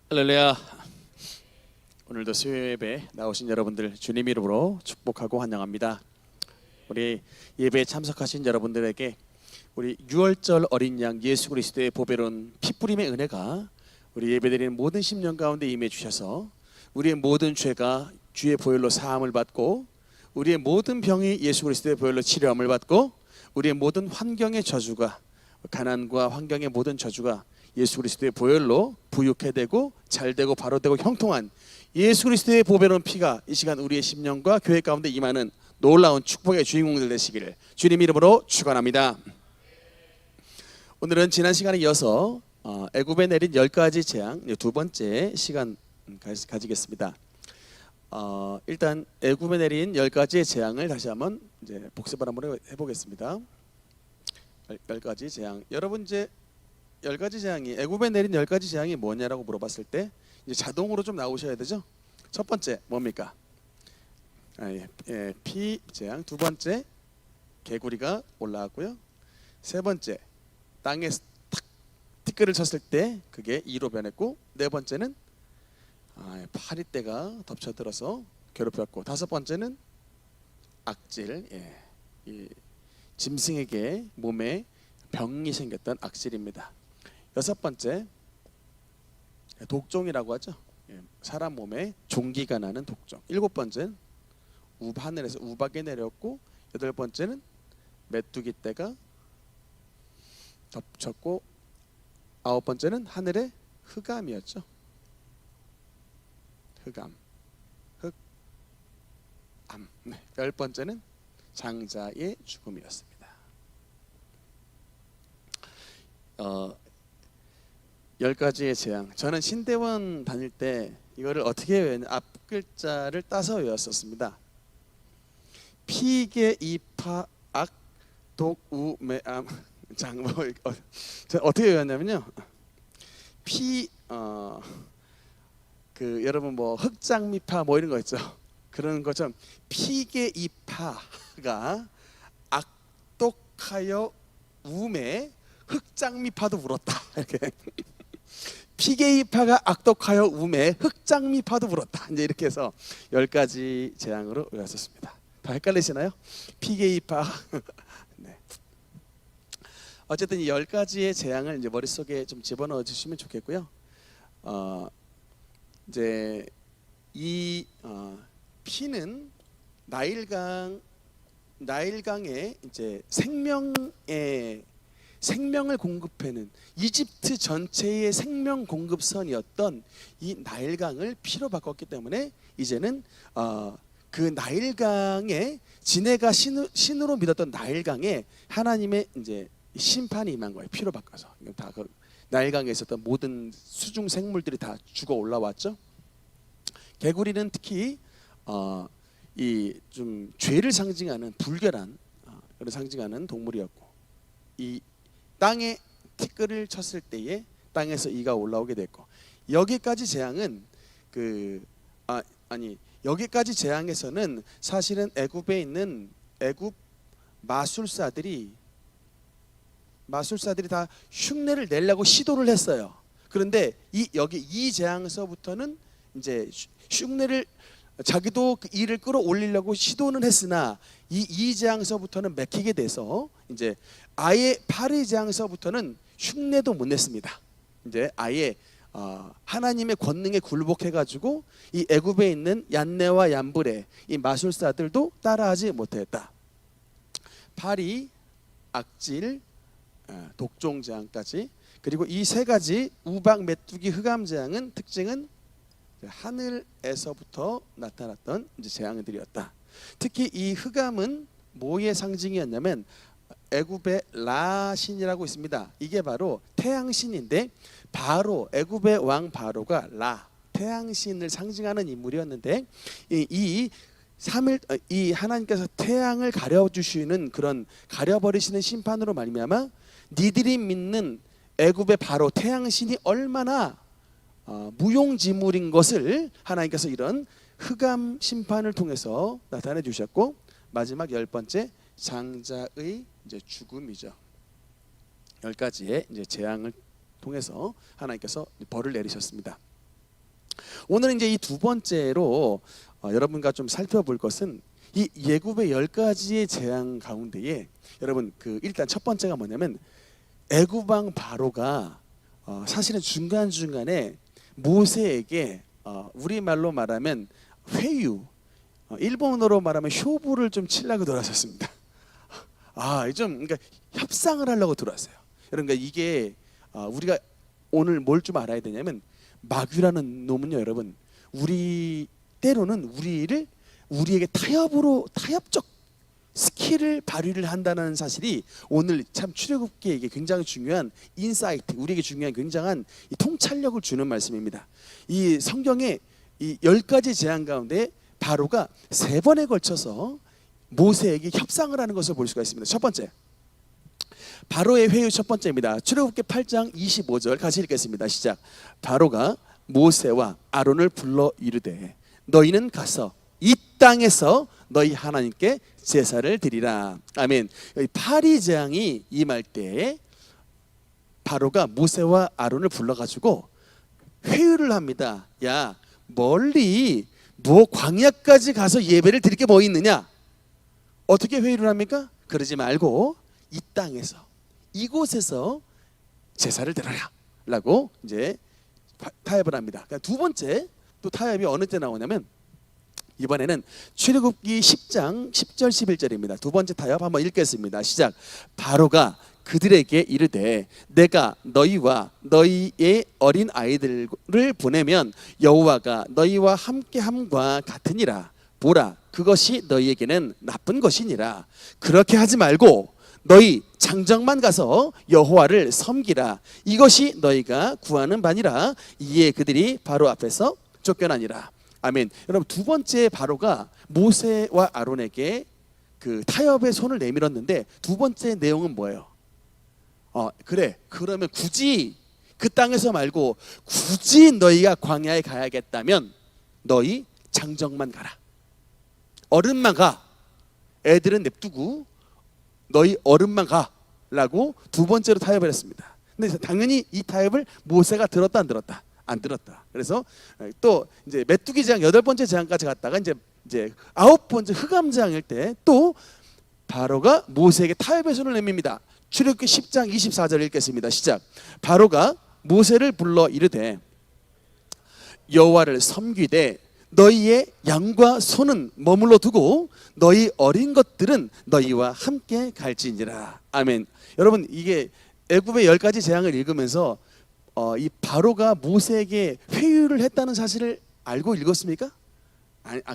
할렐루야. 오늘도 수요 예배 나오신 여러분들 주님 이름으로 축복하고 환영합니다. 우리 예배에 참석하신 여러분들에게 우리 유월절 어린 양 예수 그리스도의 보배로운 피뿌림의 은혜가 우리 예배드리는 모든 심령 가운데 임해 주셔서 우리의 모든 죄가 주의 보혈로 사함을 받고 우리의 모든 병이 예수 그리스도의 보혈로 치료함을 받고 우리의 모든 환경의 저주가 가난과 환경의 모든 저주가 예수 그리스도의 보혈로 부유케 되고 잘되고 바로되고 형통한 예수 그리스도의 보배로운 피가 이 시간 우리의 심령과 교회 가운데 임하는 놀라운 축복의 주인공들 되시기를 주님 이름으로 축원합니다. 오늘은 지난 시간에 이어서 애굽에 내린 10가지 재앙 두 번째 시간 가지겠습니다. 일단 애굽에 내린 10가지의 재앙을 다시 한번 이제 복습을 한번 해보겠습니다. 10가지 재앙. 여러분 이제 10가지 재앙이 애굽에 내린 10가지 재앙이 뭐냐라고 물어봤을 때 이제 자동으로 좀 나오셔야 되죠. 첫 번째 뭡니까? 피 재앙. 두 번째 개구리가 올라왔고요. 세 번째 땅에 탁 티끌을 쳤을 때 그게 이로 변했고, 네 번째는 파리떼가 덮쳐들어서 괴롭혔고, 다섯 번째는 악질, 이 짐승에게 몸에 병이 생겼던 악질입니다. 여섯 번째 독종이라고 하죠. 사람 몸에 종기가 나는 독종. 일곱 번째는 하늘에서 우박이 내렸고, 여덟 번째는 메뚜기 떼가 덮쳤고, 아홉 번째는 하늘의 흑암이었죠. 흑암. 열 번째는 장자의 죽음이었습니다. 10가지의 재앙. 저는 신대원 다닐 때 이거를 어떻게 외웠냐, 앞 글자를 따서 외웠었습니다. 피계 이파 악 독우매암 장 어떻게 외웠냐면요. 여러분 뭐 흑장미파 뭐 이런 거 있죠. 그런 것처럼 피계 이파가 악독하여 우매 흑장미파도 울었다. 이렇게 피게이파가 악독하여 우매 흑장미파도 울었다. 이제 이렇게 해서 10가지 재앙으로 외웠었습니다. 다 헷갈리시나요? 피게이파. 네. 어쨌든 이 10가지의 재앙을 이제 머릿속에 좀 집어넣어 주시면 좋겠고요. 이제 이 피는 나일강의 이제 생명을 공급해는 이집트 전체의 생명 공급선이었던 이 나일강을 피로 바꿨기 때문에 이제는 그 나일강에 지네가 신으로 믿었던 나일강에 하나님의 이제 심판이 임한 거예요. 피로 바꿔서. 다 그 나일강에 있었던 모든 수중 생물들이 다 죽어 올라왔죠. 개구리는 특히 이 좀 죄를 상징하는 불결한 그런 상징하는 동물이었고, 이 땅에 티끌을 쳤을 때에 땅에서 이가 올라오게 됐고, 여기까지 재앙은 여기까지 재앙에서는 사실은 애굽에 있는 애굽 마술사들이 다 흉내를 내려고 시도를 했어요. 그런데 여기 이 재앙에서부터는 이제 흉내를 자기도 그 일을 끌어올리려고 시도는 했으나 이 재앙에서부터는 맥히게 돼서 이제 아예 파리 재앙에서부터는 흉내도 못 냈습니다. 이제 아예 하나님의 권능에 굴복해가지고 이 애굽에 있는 얀네와 얀브레 이 마술사들도 따라하지 못했다. 파리, 악질, 독종 재앙까지, 그리고 이 세 가지 우박, 메뚜기, 흑암 재앙은 특징은 하늘에서부터 나타났던 이제 재앙들이었다. 특히 이 흑암은 뭐의 상징이었냐면 애굽의 라신이라고 있습니다. 이게 바로 태양신인데, 애굽의 왕 바로가 태양신을 상징하는 인물이었는데, 이 하나님께서 태양을 가려주시는 그런 가려버리시는 심판으로 말미암아 니들이 믿는 애굽의 바로 태양신이 얼마나 무용지물인 것을 하나님께서 이런 흑암 심판을 통해서 나타내 주셨고, 마지막 10번째 장자의 이제 죽음이죠. 10가지의 이제 재앙을 통해서 하나님께서 벌을 내리셨습니다. 오늘은 이제 이 두 번째로 여러분과 좀 살펴볼 것은 이 애굽의 10가지의 재앙 가운데에 여러분 일단 첫 번째가 뭐냐면 애굽 왕 바로가 사실은 중간중간에 모세에게 우리말로 말하면 회유, 일본어로 말하면 쇼부를 좀 치려고 들어왔었습니다. 그러니까 협상을 하려고 들어왔어요. 그러니까 이게 우리가 오늘 뭘 좀 알아야 되냐면 마귀라는 놈은요, 여러분, 때로는 우리에게 타협적 스킬을 발휘를 한다는 사실이 오늘 참 출애굽기에게 굉장히 중요한 인사이트, 우리에게 중요한 굉장한 이 통찰력을 주는 말씀입니다. 이 성경의 이 10가지 재앙 가운데 바로가 3번에 걸쳐서 모세에게 협상을 하는 것을 볼 수가 있습니다. 첫 번째, 바로의 회유 첫 번째입니다. 출애굽기 8장 25절 같이 읽겠습니다. 시작. 바로가 모세와 아론을 불러 이르되 너희는 가서 이 땅에서 너희 하나님께 제사를 드리라. 아멘. 파리 재앙이 임할 때 바로가 모세와 아론을 불러가지고 회유를 합니다. 야, 멀리 광야까지 가서 예배를 드릴 게 뭐 있느냐? 어떻게 회유를 합니까? 그러지 말고 이 땅에서, 이곳에서 제사를 드려라 라고 이제 타협을 합니다. 그러니까 두 번째 또 타협이 어느 때 나오냐면 이번에는 출애굽기 10장 10절 11절입니다. 두 번째 타협 한번 읽겠습니다. 시작. 바로가 그들에게 이르되 내가 너희와 너희의 어린 아이들을 보내면 여호와가 너희와 함께함과 같으니라. 보라, 그것이 너희에게는 나쁜 것이니라. 그렇게 하지 말고 너희 장정만 가서 여호와를 섬기라. 이것이 너희가 구하는 바니라. 이에 그들이 바로 앞에서 쫓겨나니라. 아멘. 여러분, 두 번째 바로가 모세와 아론에게 타협의 손을 내밀었는데 두 번째 내용은 뭐예요? 그래, 그러면 굳이 그 땅에서 말고 굳이 너희가 광야에 가야겠다면 너희 장정만 가라. 어른만 가. 애들은 냅두고 너희 어른만 가라고 두 번째로 타협을 했습니다. 근데 당연히 이 타협을 모세가 들었다 안 들었다? 안 들었다. 그래서 또 이제 메뚜기 재앙 8번째 재앙까지 갔다가 이제 9번째 흑암 재앙일 때 또 바로가 모세에게 타협의 손을 내밉니다. 출애굽기 10장 24절 읽겠습니다. 시작. 바로가 모세를 불러 이르되 여호와를 섬기되 너희의 양과 소는 머물러 두고 너희 어린 것들은 너희와 함께 갈지니라. 아멘. 여러분, 이게 애굽의 10가지 재앙을 읽으면서 이 바로가 모세에게 회유를 했다는 사실을 알고 읽었습니까?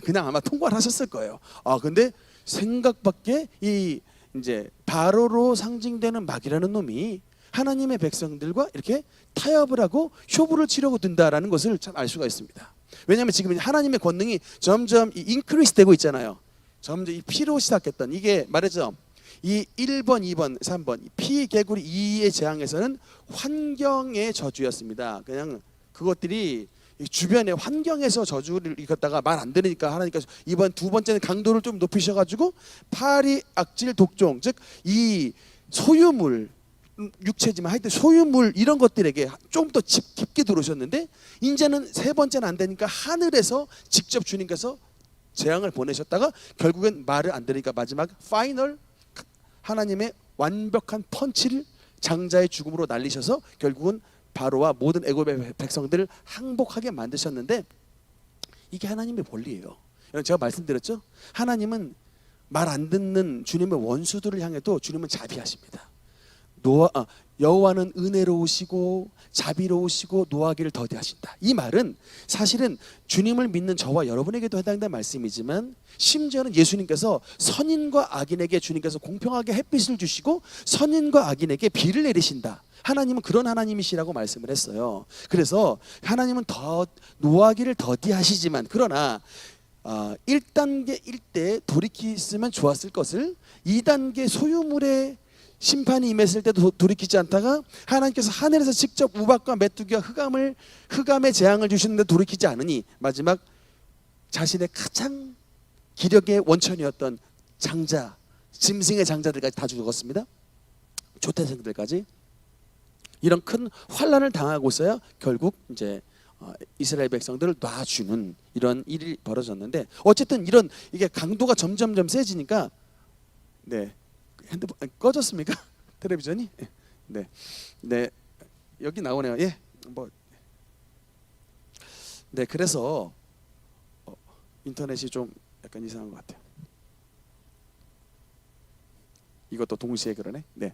그냥 아마 통과를 하셨을 거예요. 근데 생각밖에 이제 바로로 상징되는 마귀라는 놈이 하나님의 백성들과 이렇게 타협을 하고 쇼부를 치려고 든다라는 것을 참 알 수가 있습니다. 왜냐하면 지금 하나님의 권능이 점점 인크리스 되고 있잖아요. 점점 이 피로 시작했던 이게 말했죠. 이 1번, 2번, 3번 피개구리 2의 재앙에서는 환경의 저주였습니다. 그냥 그것들이 주변의 환경에서 저주를 일으켰다가 말 안 들으니까 하나님께서 이번 두 번째는 강도를 좀 높이셔가지고 파리, 악질, 독종, 즉 이 소유물, 육체지만 하여튼 소유물 이런 것들에게 좀 더 깊게 들어오셨는데 이제는 세 번째는 안 되니까 하늘에서 직접 주님께서 재앙을 보내셨다가 결국엔 말을 안 들으니까 마지막 파이널 하나님의 완벽한 펀치를 장자의 죽음으로 날리셔서 결국은 바로와 모든 애굽의 백성들을 항복하게 만드셨는데 이게 하나님의 본리예요. 제가 말씀드렸죠. 하나님은 말 안 듣는 주님의 원수들을 향해도 주님은 자비하십니다. 여호와는 은혜로우시고 자비로우시고 노하기를 더디하신다. 이 말은 사실은 주님을 믿는 저와 여러분에게도 해당되는 말씀이지만 심지어는 예수님께서 선인과 악인에게 주님께서 공평하게 햇빛을 주시고 선인과 악인에게 비를 내리신다. 하나님은 그런 하나님이시라고 말씀을 했어요. 그래서 하나님은 더 노하기를 더디하시지만 그러나 1단계일 때 돌이키면 좋았을 것을 2단계 소유물의 심판이 임했을 때도 돌이키지 않다가 하나님께서 하늘에서 직접 우박과 메뚜기와 흑암의 재앙을 주시는데 돌이키지 않으니 마지막 자신의 가장 기력의 원천이었던 장자, 짐승의 장자들까지 다 죽었습니다. 조태생들까지 이런 큰 환난을 당하고서야 결국 이제 이스라엘 백성들을 놔주는 이런 일이 벌어졌는데, 어쨌든 이런 이게 강도가 점점점 세지니까 네, 핸드폰 꺼졌습니까? 텔레비전이? 네, 네, 여기 나오네요. 예, 뭐, 네, 그래서 인터넷이 좀 약간 이상한 것 같아요. 이것도 동시에 그러네. 네,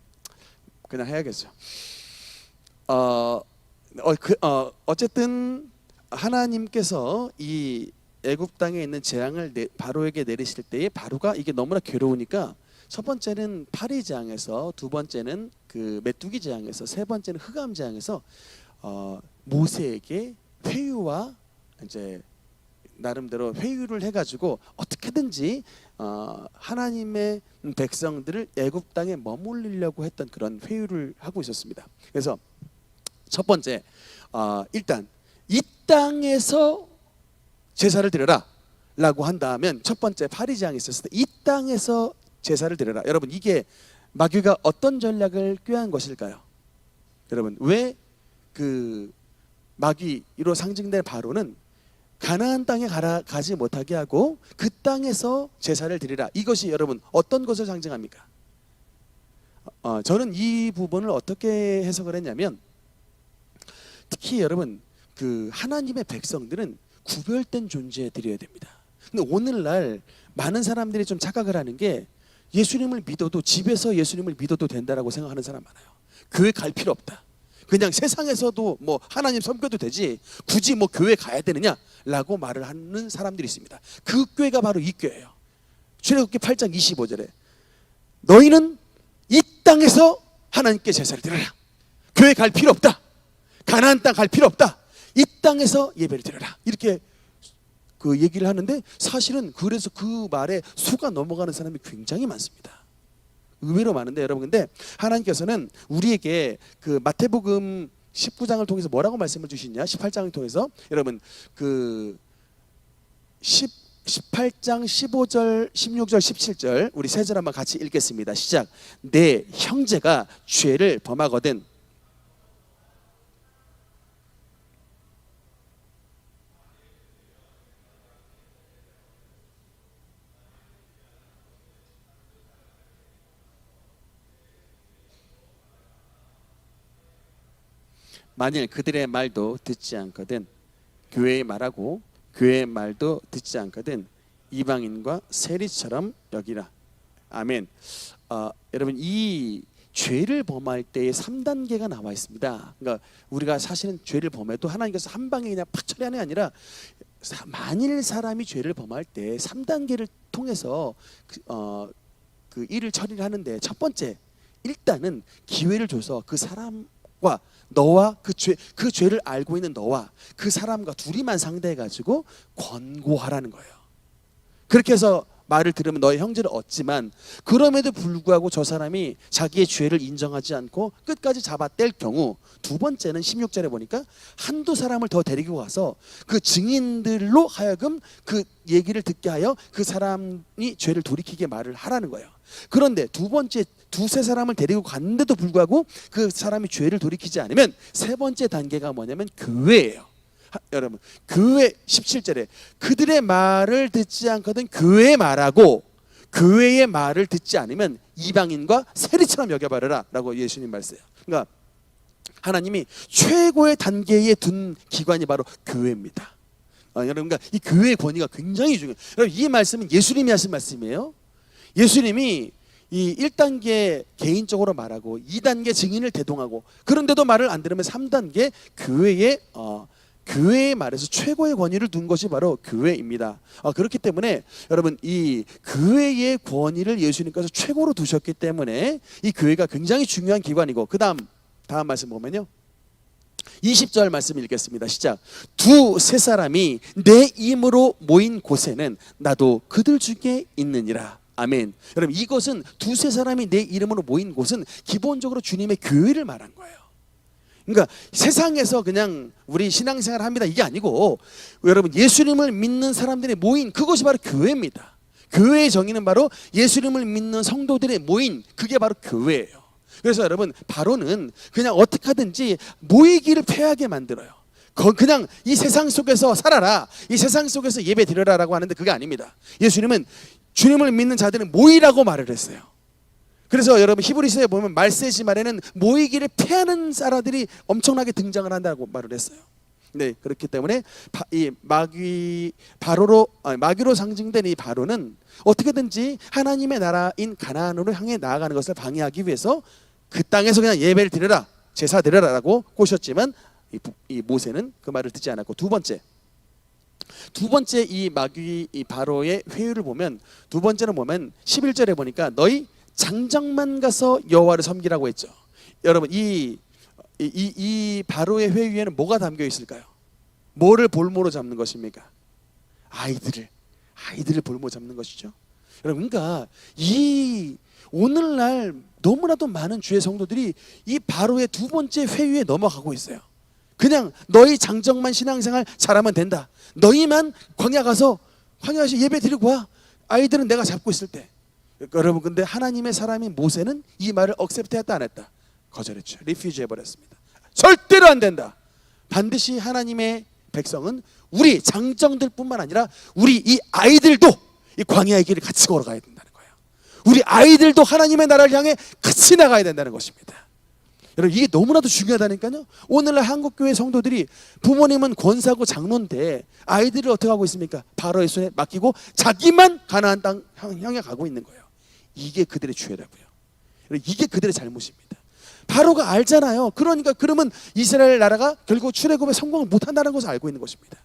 그냥 해야겠죠. 어쨌든 하나님께서 이 애굽 땅에 있는 재앙을 바로에게 내리실 때에 바로가 이게 너무나 괴로우니까 첫 번째는 파리 재앙에서, 두 번째는 그 메뚜기 재앙에서, 세 번째는 흑암 재앙에서 모세에게 회유와 이제 나름대로 회유를 해가지고 어떻게든지 하나님의 백성들을 애굽 땅에 머물리려고 했던 그런 회유를 하고 있었습니다. 그래서 첫 번째, 일단 이 땅에서 제사를 드려라 라고 한다면, 첫 번째 파리 재앙이 있었을 때 이 땅에서 제사를 드려라. 여러분, 이게 마귀가 어떤 전략을 꾀한 것일까요? 여러분, 왜 그 마귀로 상징된 바로는 가나안 땅에 가지 못하게 하고 그 땅에서 제사를 드리라, 이것이 여러분 어떤 것을 상징합니까? 저는 이 부분을 어떻게 해석을 했냐면, 특히 여러분 그 하나님의 백성들은 구별된 존재들이어야 됩니다. 근데 오늘날 많은 사람들이 좀 착각을 하는 게, 예수님을 믿어도, 집에서 예수님을 믿어도 된다라고 생각하는 사람 많아요. 교회 갈 필요 없다, 그냥 세상에서도 뭐 하나님 섬겨도 되지 굳이 뭐 교회 가야 되느냐라고 말을 하는 사람들이 있습니다. 그 교회가 바로 이 교회예요. 출애굽기 8장 25절에 너희는 이 땅에서 하나님께 제사를 드려라, 교회 갈 필요 없다, 가나안 땅 갈 필요 없다, 이 땅에서 예배를 드려라, 이렇게 그 얘기를 하는데, 사실은 그래서 그 말에 속아 넘어가는 사람이 굉장히 많습니다. 의외로 많은데 여러분, 근데 하나님께서는 우리에게 그 마태복음 19장을 통해서 뭐라고 말씀을 주시냐, 18장을 통해서 여러분 그 18장 15절 16절 17절 우리 세 절 한번 같이 읽겠습니다. 시작. 내 형제가 죄를 범하거든 만일 그들의 말도 듣지 않거든 교회의 말하고 교회의 말도 듣지 않거든 이방인과 세리처럼 여기라. 아멘. 여러분, 이 죄를 범할 때의 3단계가 나와 있습니다. 그러니까 우리가 사실은 죄를 범해도 하나님께서 한 방에 그냥 팍 처리하는 게 아니라, 만일 사람이 죄를 범할 때 3단계를 통해서 그 일을 처리를 하는데, 첫 번째, 일단은 기회를 줘서 그 사람과 너와 그 죄를 알고 있는 너와 그 사람과 둘이만 상대해 가지고 권고하라는 거예요. 그렇게 해서 말을 들으면 너의 형제를 얻지만, 그럼에도 불구하고 저 사람이 자기의 죄를 인정하지 않고 끝까지 잡아뗄 경우, 두 번째는 16절에 보니까 한두 사람을 더 데리고 가서 그 증인들로 하여금 그 얘기를 듣게 하여 그 사람이 죄를 돌이키게 말을 하라는 거예요. 그런데 두 번째, 두세 사람을 데리고 갔는데도 불구하고 그 사람이 죄를 돌이키지 않으면, 세 번째 단계가 뭐냐면 교회예요. 여러분, 교회 17절에 그들의 말을 듣지 않거든 교회의 말하고 교회의 말을 듣지 않으면 이방인과 세리처럼 여겨버려라 라고 예수님 말씀해요. 그러니까 하나님이 최고의 단계에 둔 기관이 바로 교회입니다. 여러분, 그러니까 이 교회의 권위가 굉장히 중요해요. 여러분, 이 말씀은 예수님이 하신 말씀이에요. 예수님이 이 1단계 개인적으로 말하고 2단계 증인을 대동하고, 그런데도 말을 안 들으면 3단계 교회의 말에서 최고의 권위를 둔 것이 바로 교회입니다. 그렇기 때문에 여러분, 이 교회의 권위를 예수님께서 최고로 두셨기 때문에 이 교회가 굉장히 중요한 기관이고, 다음 말씀 보면요, 20절 말씀 읽겠습니다. 시작. 두세 사람이 내 이름으로 모인 곳에는 나도 그들 중에 있느니라. 아멘. 여러분, 이것은 두세 사람이 내 이름으로 모인 곳은 기본적으로 주님의 교회를 말한 거예요. 그러니까 세상에서 그냥 우리 신앙생활 합니다 이게 아니고, 여러분, 예수님을 믿는 사람들이 모인 그것이 바로 교회입니다. 교회의 정의는 바로 예수님을 믿는 성도들의 모인, 그게 바로 교회예요. 그래서 여러분, 바로는 그냥 어떻게 하든지 모이기를 패하게 만들어요. 그냥 이 세상 속에서 살아라, 이 세상 속에서 예배 드려라라고 하는데 그게 아닙니다. 예수님은 주님을 믿는 자들은 모이라고 말을 했어요. 그래서 여러분 히브리서에 보면 말세지 말에는 모이기를 피하는 사람들이 엄청나게 등장을 한다고 말을 했어요. 네, 그렇기 때문에 이 마귀로 상징된 이 바로는 어떻게든지 하나님의 나라인 가나안으로 향해 나아가는 것을 방해하기 위해서 그 땅에서 그냥 예배를 드려라, 제사 드려라라고 꼬셨지만 이 모세는 그 말을 듣지 않았고, 두 번째 이 마귀 이 바로의 회유를 보면, 두 번째는 보면 11절에 보니까 너희 장정만 가서 여호와를 섬기라고 했죠. 여러분 이 바로의 회유에는 뭐가 담겨 있을까요? 뭐를 볼모로 잡는 것입니까? 아이들을 볼모 잡는 것이죠. 여러분, 그러니까 이 오늘날 너무나도 많은 주의 성도들이 이 바로의 두 번째 회유에 넘어가고 있어요. 그냥 너희 장정만 신앙생활 잘하면 된다. 너희만 광야 가서 예배 드리고 와. 아이들은 내가 잡고 있을 때. 여러분, 근데 하나님의 사람인 모세는 이 말을 억셉트했다 안 했다? 거절했죠. 리퓨즈 해버렸습니다. 절대로 안 된다. 반드시 하나님의 백성은 우리 장정들 뿐만 아니라 우리 이 아이들도 이 광야의 길을 같이 걸어가야 된다는 거예요. 우리 아이들도 하나님의 나라를 향해 같이 나가야 된다는 것입니다. 여러분, 이게 너무나도 중요하다니까요. 오늘날 한국교회 성도들이 부모님은 권사고 장로인데 아이들을 어떻게 하고 있습니까? 바로의 손에 맡기고 자기만 가나안 땅 향해 가고 있는 거예요. 이게 그들의 죄라고요. 이게 그들의 잘못입니다. 바로가 알잖아요. 그러니까 그러면 이스라엘 나라가 결국 출애굽에 성공을 못한다는 것을 알고 있는 것입니다.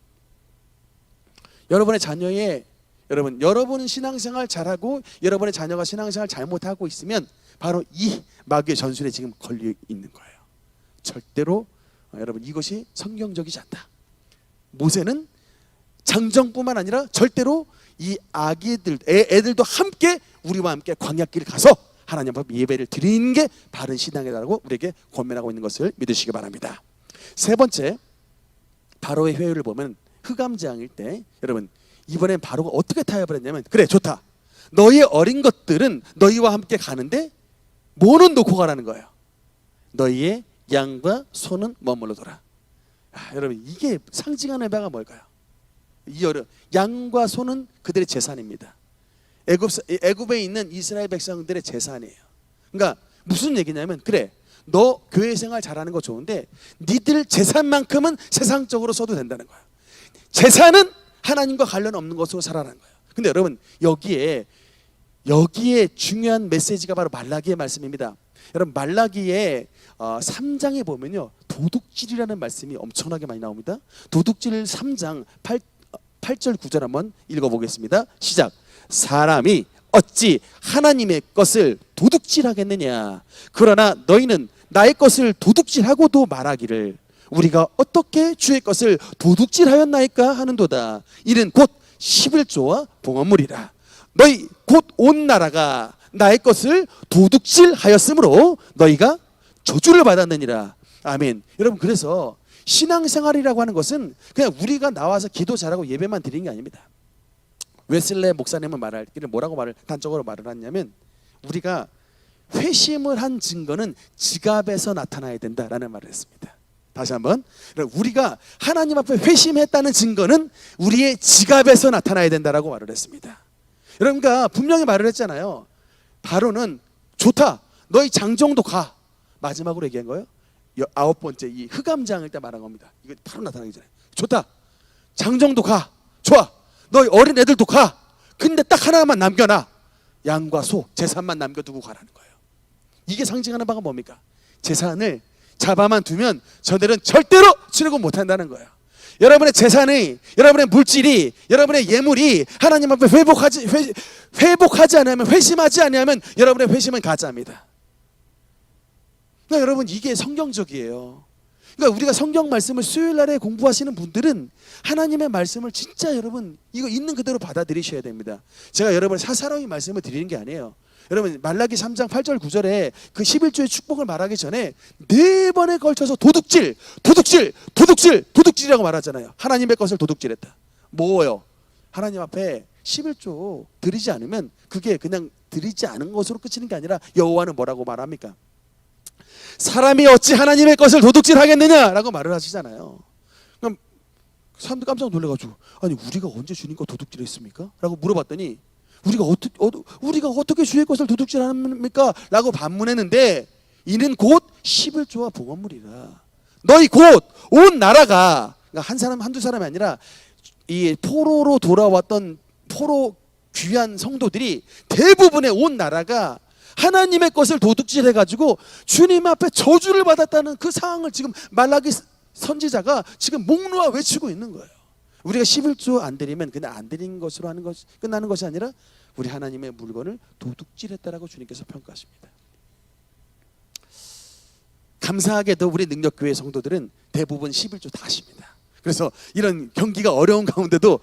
여러분의 자녀의 여러분은 신앙생활 잘하고 여러분의 자녀가 신앙생활 잘못하고 있으면 바로 이 마귀의 전술에 지금 걸려 있는 거예요. 절대로 여러분 이것이 성경적이지 않다. 모세는 장정뿐만 아니라 절대로 이 애들도 함께 우리와 함께 광야길을 가서 하나님 앞에 예배를 드리는 게 바른 신앙이라고 우리에게 권면하고 있는 것을 믿으시기 바랍니다. 세 번째, 바로의 회유를 보면 흑암장일 때 여러분 이번엔 바로가 어떻게 타협을 했냐면, 그래 좋다, 너희의 어린 것들은 너희와 함께 가는데 뭐는 놓고 가라는 거예요. 너희의 양과 소는 머물러 둬라. 여러분, 이게 상징하는 바가 뭘까요? 양과 소는 그들의 재산입니다. 애굽에 있는 이스라엘 백성들의 재산이에요. 그러니까 무슨 얘기냐면, 그래 너 교회 생활 잘하는 거 좋은데 니들 재산만큼은 세상적으로 써도 된다는 거예요. 재산은 하나님과 관련 없는 것으로 살아라는 거예요. 근데 여러분 여기에 중요한 메시지가 바로 말라기의 말씀입니다. 여러분 말라기의 3장에 보면요, 도둑질이라는 말씀이 엄청나게 많이 나옵니다. 도둑질 3장 8절 9절 한번 읽어보겠습니다. 시작. 사람이 어찌 하나님의 것을 도둑질하겠느냐. 그러나 너희는 나의 것을 도둑질하고도 말하기를 우리가 어떻게 주의 것을 도둑질하였나이까 하는도다. 이는 곧 11조와 봉헌물이라. 너희 곧 온 나라가 나의 것을 도둑질하였으므로 너희가 저주를 받았느니라. 아멘. 여러분, 그래서 신앙생활이라고 하는 것은 그냥 우리가 나와서 기도 잘하고 예배만 드리는 게 아닙니다. 웨슬레 목사님은 뭐라고 단적으로 말을 하냐면, 우리가 회심을 한 증거는 지갑에서 나타나야 된다라는 말을 했습니다. 다시 한번, 우리가 하나님 앞에 회심했다는 증거는 우리의 지갑에서 나타나야 된다라고 말을 했습니다. 그러니까 분명히 말을 했잖아요. 바로는 좋다, 너희 장정도 가. 마지막으로 얘기한 거예요. 9번째 이 흑암장일 때 말한 겁니다. 이거 바로 나타나기 전에 좋다, 장정도 가. 좋아, 너희 어린 애들도 가. 근데 딱 하나만 남겨놔. 양과 소, 재산만 남겨두고 가라는 거예요. 이게 상징하는 바가 뭡니까? 재산을 잡아만 두면 저들은 절대로 출애굽 못한다는 거예요. 여러분의 재산이, 여러분의 물질이, 여러분의 예물이 하나님 앞에 회복하지 않으면, 회심하지 않으면 여러분의 회심은 가짜입니다. 그러니까 여러분 이게 성경적이에요. 그러니까 우리가 성경 말씀을 수요일 날에 공부하시는 분들은 하나님의 말씀을 진짜 여러분 이거 있는 그대로 받아들이셔야 됩니다. 제가 여러분 사사로이 말씀을 드리는 게 아니에요. 여러분 말라기 3장 8절 9절에 그 11조의 축복을 말하기 전에 4번에 걸쳐서 도둑질이라고 말하잖아요. 하나님의 것을 도둑질했다. 뭐예요? 하나님 앞에 11조 드리지 않으면 그게 그냥 드리지 않은 것으로 끝이는 게 아니라 여호와는 뭐라고 말합니까? 사람이 어찌 하나님의 것을 도둑질하겠느냐라고 말을 하시잖아요. 사람들 깜짝 놀래가지고 아니 우리가 언제 주님 거 도둑질했습니까? 라고 물어봤더니 우리가 어떻게 주의 것을 도둑질합니까? 라고 반문했는데 이는 곧 11조와 봉헌물이라. 너희 곧 온 나라가 그러니까 한 사람 한두 사람이 아니라 이 포로로 돌아왔던 포로 귀한 성도들이 대부분의 온 나라가 하나님의 것을 도둑질해가지고 주님 앞에 저주를 받았다는 그 상황을 지금 말라기 선지자가 지금 목 놓아 외치고 있는 거예요. 우리가 11조 안 드리면 그냥 안 드린 것으로 하는 것이 끝나는 것이 아니라 우리 하나님의 물건을 도둑질했다라고 주님께서 평가하십니다. 감사하게도 우리 능력교회 성도들은 대부분 11조 다 하십니다. 그래서 이런 경기가 어려운 가운데도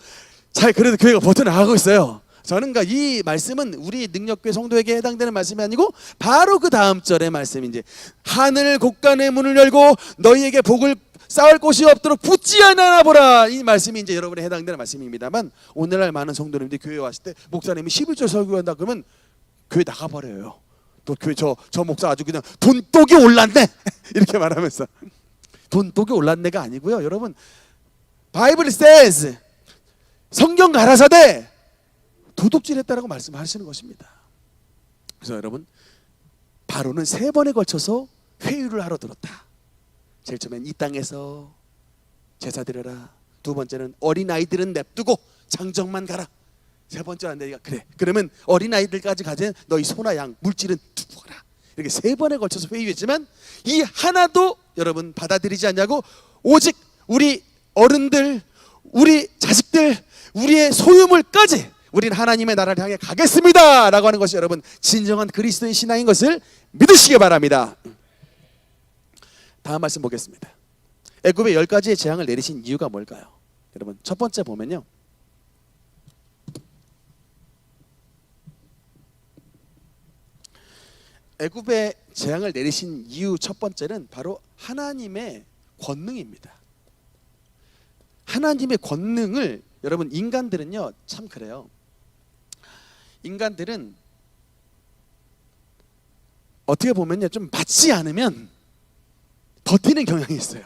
잘 그래도 교회가 버텨나가고 있어요. 저는 이 말씀은 우리 능력교회 성도에게 해당되는 말씀이 아니고 바로 그 다음 절의 말씀이 이제 하늘 곳간의 문을 열고 너희에게 복을 쌓을 곳이 없도록 붙지 않아 보라. 이 말씀이 이제 여러분에 해당되는 말씀입니다만 오늘날 많은 성도님들이 교회에 왔을 때 목사님이 11조 설교한다 그러면 교회 나가버려요. 또 교회 저 목사 아주 그냥 돈독이 올랐네 이렇게 말하면서 돈독이 올랐네가 아니고요. 여러분 바이블 says 성경 가라사대 도둑질했다라고 말씀하시는 것입니다. 그래서 여러분 바로는 3번에 걸쳐서 회유를 하러 들었다. 제일 처음엔 이 땅에서 제사 드려라. 두 번째는 어린아이들은 냅두고 장정만 가라. 세 번째는 내가 그래 그러면 어린아이들까지 가재 너희 소나 양 물질은 두고 가라. 이렇게 3번에 걸쳐서 회유했지만 이 하나도 여러분 받아들이지 않냐고 오직 우리 어른들 우리 자식들 우리의 소유물까지 우리는 하나님의 나라를 향해 가겠습니다 라고 하는 것이 여러분 진정한 그리스도인 신앙인 것을 믿으시기 바랍니다. 다음 말씀 보겠습니다. 애굽에 10가지의 재앙을 내리신 이유가 뭘까요? 여러분 첫 번째 보면요, 애굽에 재앙을 내리신 이유 첫 번째는 바로 하나님의 권능입니다. 하나님의 권능을 여러분 인간들은요 참 그래요. 인간들은 어떻게 보면요 좀 맞지 않으면 버티는 경향이 있어요.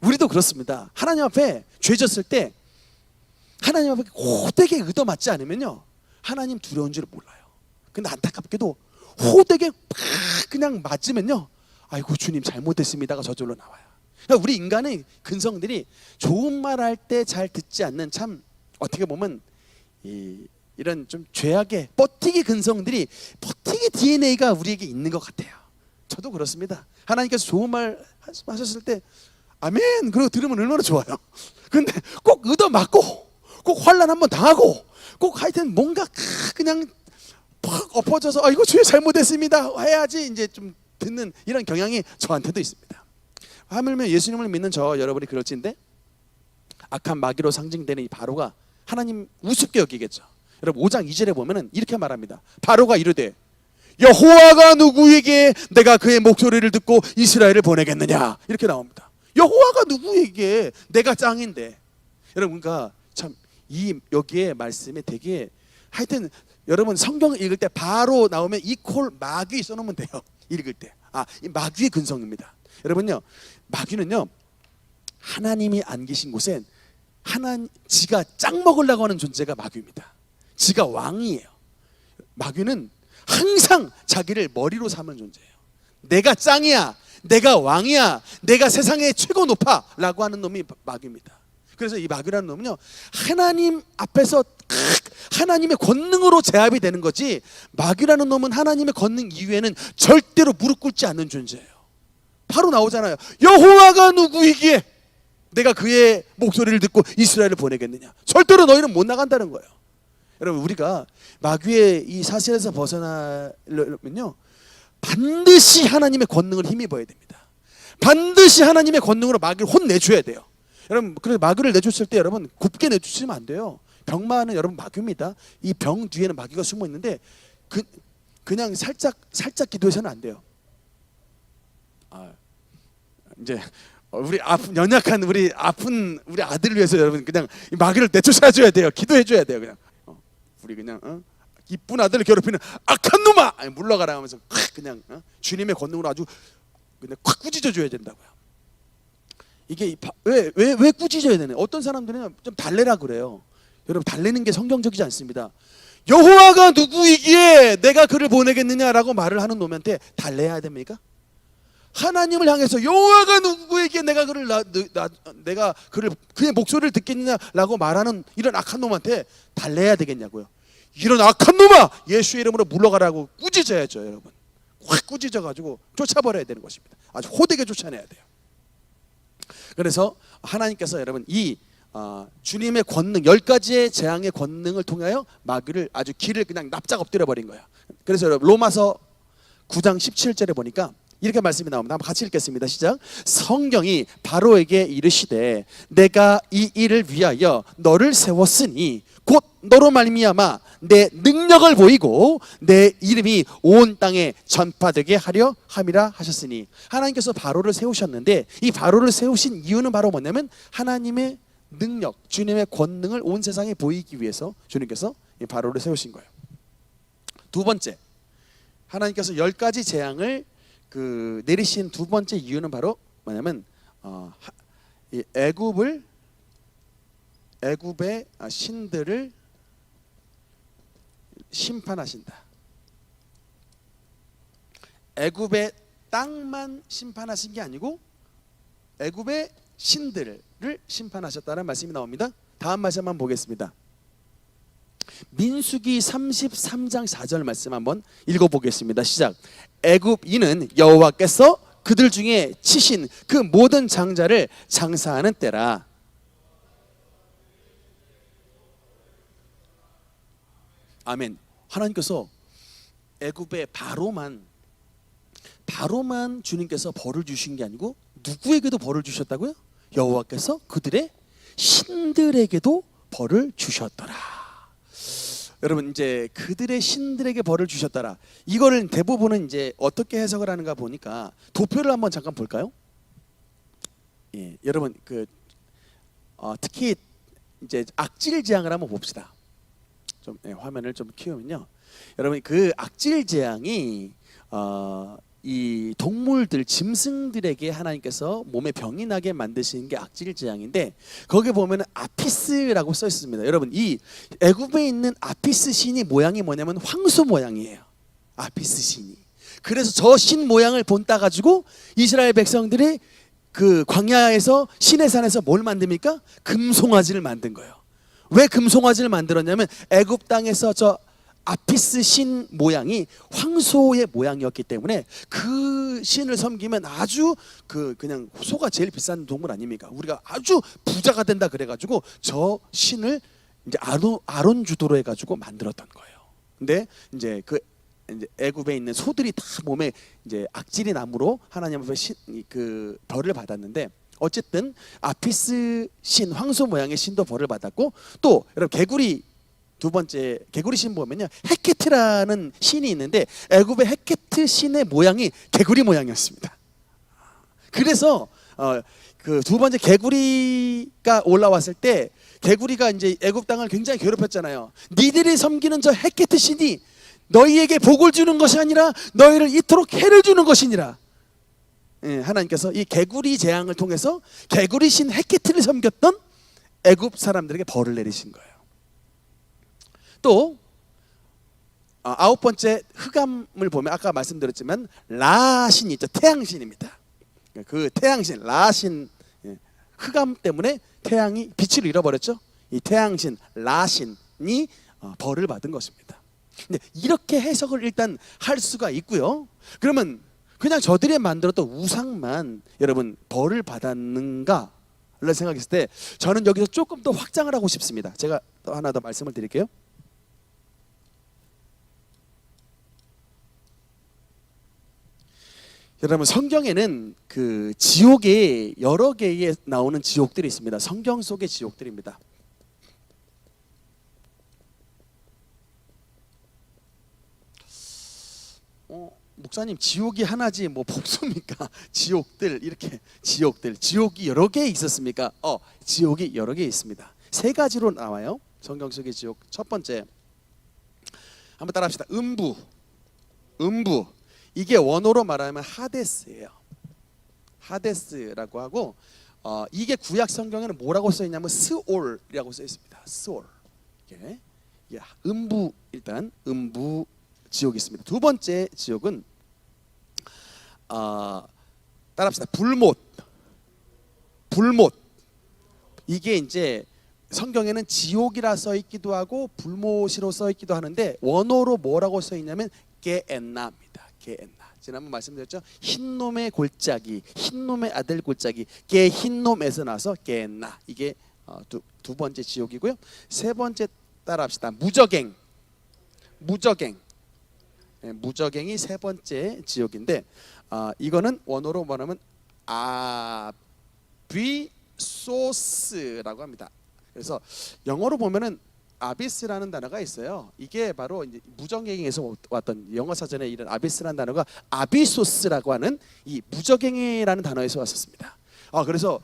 우리도 그렇습니다. 하나님 앞에 죄졌을 때 하나님 앞에 호되게 얻어맞지 않으면요 하나님 두려운 줄 몰라요. 근데 안타깝게도 호되게 막 그냥 맞으면요 아이고 주님 잘못했습니다가 저절로 나와요. 그러니까 우리 인간의 근성들이 좋은 말 할 때 잘 듣지 않는 참 어떻게 보면 이런 좀 죄악의 버티기 근성들이 버티기 DNA가 우리에게 있는 것 같아요. 저도 그렇습니다. 하나님께서 좋은 말 하셨을 때 아멘 그러고 들으면 얼마나 좋아요. 근데 꼭 얻어맞고 꼭 환난 한번 당하고 꼭 하여튼 뭔가 그냥 팍 엎어져서 이거 주여 잘못했습니다 해야지 이제 좀 듣는 이런 경향이 저한테도 있습니다. 하물며 예수님을 믿는 저 여러분이 그럴진데 악한 마귀로 상징되는 이 바로가 하나님 우습게 여기겠죠. 여러분 5장 2절에 보면은 이렇게 말합니다. 바로가 이르되 여호와가 누구에게 내가 그의 목소리를 듣고 이스라엘을 보내겠느냐 이렇게 나옵니다. 여호와가 누구에게 내가 짱인데. 여러분 그러니까 참 이 여기에 말씀에 되게 하여튼 여러분 성경 읽을 때 바로 나오면 이퀄 마귀 써놓으면 돼요. 읽을 때 이 마귀의 근성입니다. 여러분요 마귀는요 하나님이 안 계신 곳엔 지가 짱 먹으려고 하는 존재가 마귀입니다. 지가 왕이에요. 마귀는 항상 자기를 머리로 삼은 존재예요. 내가 짱이야, 내가 왕이야, 내가 세상에 최고 높아 라고 하는 놈이 마귀입니다. 그래서 이 마귀라는 놈은요 하나님 앞에서 하나님의 권능으로 제압이 되는 거지, 마귀라는 놈은 하나님의 권능 이후에는 절대로 무릎 꿇지 않는 존재예요. 바로 나오잖아요. 여호와가 누구이기에 내가 그의 목소리를 듣고 이스라엘을 보내겠느냐. 절대로 너희는 못 나간다는 거예요. 여러분 우리가 마귀의 이 사슬에서 벗어나려면요 반드시 하나님의 권능을 힘입어야 됩니다. 반드시 하나님의 권능으로 마귀를 혼내줘야 돼요. 여러분 그래서 마귀를 내줬을 때 여러분 곱게 내주시면 안 돼요. 병마는 여러분 마귀입니다. 이 병 뒤에는 마귀가 숨어 있는데 그냥 살짝 기도해서는 안 돼요. 이제 우리 연약한 우리 아픈 우리 아들을 위해서 여러분 그냥 이 마귀를 내쫓아줘야 돼요. 기도해줘야 돼요. 그냥 우리 그냥 이쁜 아들을 괴롭히는 악한 놈아 물러가라 하면서 그냥 주님의 권능으로 아주 그냥 콱 꾸짖어줘야 된다고요. 이게 왜 꾸짖어야 되냐? 어떤 사람들은 좀 달래라 그래요. 여러분, 달래는 게 성경적이지 않습니다. 여호와가 누구이기에 내가 그를 보내겠느냐라고 말을 하는 놈한테 달래야 됩니까? 하나님을 향해서 여호와가 누구에게 내가 그의 목소리를 듣겠느냐라고 말하는 이런 악한 놈한테 달래야 되겠냐고요. 이런 악한 놈아, 예수의 이름으로 물러가라고 꾸짖어야죠. 여러분, 확 꾸짖어가지고 쫓아버려야 되는 것입니다. 아주 호되게 쫓아내야 돼요. 그래서 하나님께서 여러분 이 주님의 권능, 10가지의 재앙의 권능을 통하여 마귀를 아주 길을 그냥 납작 엎드려 버린 거예요. 그래서 여러분 로마서 9장 17절에 보니까 이렇게 말씀이 나옵니다. 한번 같이 읽겠습니다. 시작. 성경이 바로에게 이르시되 내가 이 일을 위하여 너를 세웠으니 곧 너로 말미암아 내 능력을 보이고 내 이름이 온 땅에 전파되게 하려 함이라 하셨으니, 하나님께서 바로를 세우셨는데 이 바로를 세우신 이유는 바로 뭐냐면 하나님의 능력, 주님의 권능을 온 세상에 보이기 위해서 주님께서 이 바로를 세우신 거예요. 두 번째, 하나님께서 10가지 재앙을 내리신 두 번째 이유는 바로 뭐냐면 이 애굽의 신들을 심판하신다. 애굽의 땅만 심판하신 게 아니고 애굽의 신들을 심판하셨다는 말씀이 나옵니다. 다음 말씀 한번 보겠습니다. 민수기 33장 4절 말씀 한번 읽어보겠습니다. 시작. 애굽인은 여호와께서 그들 중에 치신 그 모든 장자를 장사하는 때라. 아멘. 하나님께서 애굽의 바로만 주님께서 벌을 주신 게 아니고 누구에게도 벌을 주셨다고요? 여호와께서 그들의 신들에게도 벌을 주셨더라. 여러분, 이제 그들의 신들에게 벌을 주셨더라. 이거를 대부분은 이제 어떻게 해석을 하는가 보니까 도표를 한번 잠깐 볼까요? 예, 여러분 특히 이제 악질 재앙을 한번 봅시다. 좀 화면을 좀 키우면요, 여러분 그 악질 재앙이 이 동물들, 짐승들에게 하나님께서 몸에 병이 나게 만드시는 게 악질 재앙인데, 거기 보면은 아피스라고 써 있습니다. 여러분, 이 애굽에 있는 아피스 신이 모양이 뭐냐면 황소 모양이에요. 아피스 신이. 그래서 저 신 모양을 본따 가지고 이스라엘 백성들이 그 광야에서 시내산에서 뭘 만듭니까? 금송아지를 만든 거예요. 왜 금송아지를 만들었냐면 애굽 땅에서 저 아피스 신 모양이 황소의 모양이었기 때문에 그 신을 섬기면 아주 그냥 소가 제일 비싼 동물 아닙니까? 우리가 아주 부자가 된다 그래가지고 저 신을 이제 아론 주도로 해가지고 만들었던 거예요. 근데 이제 이제 애굽에 있는 소들이 다 몸에 이제 악질이 남으로 하나님 앞에 벌을 받았는데, 어쨌든 아피스 신, 황소 모양의 신도 벌을 받았고, 또 여러분 두 번째 개구리 신 보면요, 헤케트라는 신이 있는데 애굽의 헤케트 신의 모양이 개구리 모양이었습니다. 그래서 그 두 번째 개구리가 올라왔을 때 개구리가 이제 애굽 땅을 굉장히 괴롭혔잖아요. 니들이 섬기는 저 헤케트 신이 너희에게 복을 주는 것이 아니라 너희를 이토록 해를 주는 것이니라. 예, 하나님께서 이 개구리 재앙을 통해서 개구리 신 헤케트를 섬겼던 애굽 사람들에게 벌을 내리신 거예요. 또 아홉 번째 흑암을 보면 아까 말씀드렸지만 라신이 있죠. 태양신입니다. 그 태양신 라신, 흑암 때문에 태양이 빛을 잃어버렸죠. 이 태양신 라신이 벌을 받은 것입니다. 근데 이렇게 해석을 일단 할 수가 있고요. 그러면 그냥 저들이 만들었던 우상만 여러분 벌을 받았는가 라는 생각했을 때 저는 여기서 조금 더 확장을 하고 싶습니다. 제가 또 하나 더 말씀을 드릴게요. 여러분, 성경에는 그 지옥에 여러 개의 나오는 지옥들이 있습니다. 성경 속의 지옥들입니다. 목사님, 지옥이 하나지 뭐 복수입니까? 지옥들, 이렇게 지옥이 여러 개 있었습니까? 지옥이 여러 개 있습니다. 세 가지로 나와요. 성경 속의 지옥. 첫 번째, 한번 따라합시다. 음부. 이게 원어로 말하면 하데스예요. 하데스라고 하고, 이게 구약 성경에는 뭐라고 써 있냐면 스올이라고 써 있습니다. 스올. 이게 음부, 일단 음부 지옥이 있습니다. 두 번째 지옥은 따라합시다. 불못. 이게 이제 성경에는 지옥이라 써 있기도 하고 불못이로 써 있기도 하는데 원어로 뭐라고 써 있냐면 게엔나입니다. 게엔나. 지난번 말씀드렸죠. 흰놈의 골짜기, 흰놈의 아들 골짜기, 게 흰놈에서 나서 게엔나. 이게 두 번째 지옥이고요. 세 번째 따라합시다. 무저갱. 무저갱이 세 번째 지옥인데 이거는 원어로 뭐냐면 아비소스라고 합니다. 그래서 영어로 보면은 아비스라는 단어가 있어요. 이게 바로 이제 무저갱에서 왔던 영어 사전에 이런 아비스라는 단어가 아비소스라고 하는 이 무저갱이라는 단어에서 왔었습니다. 그래서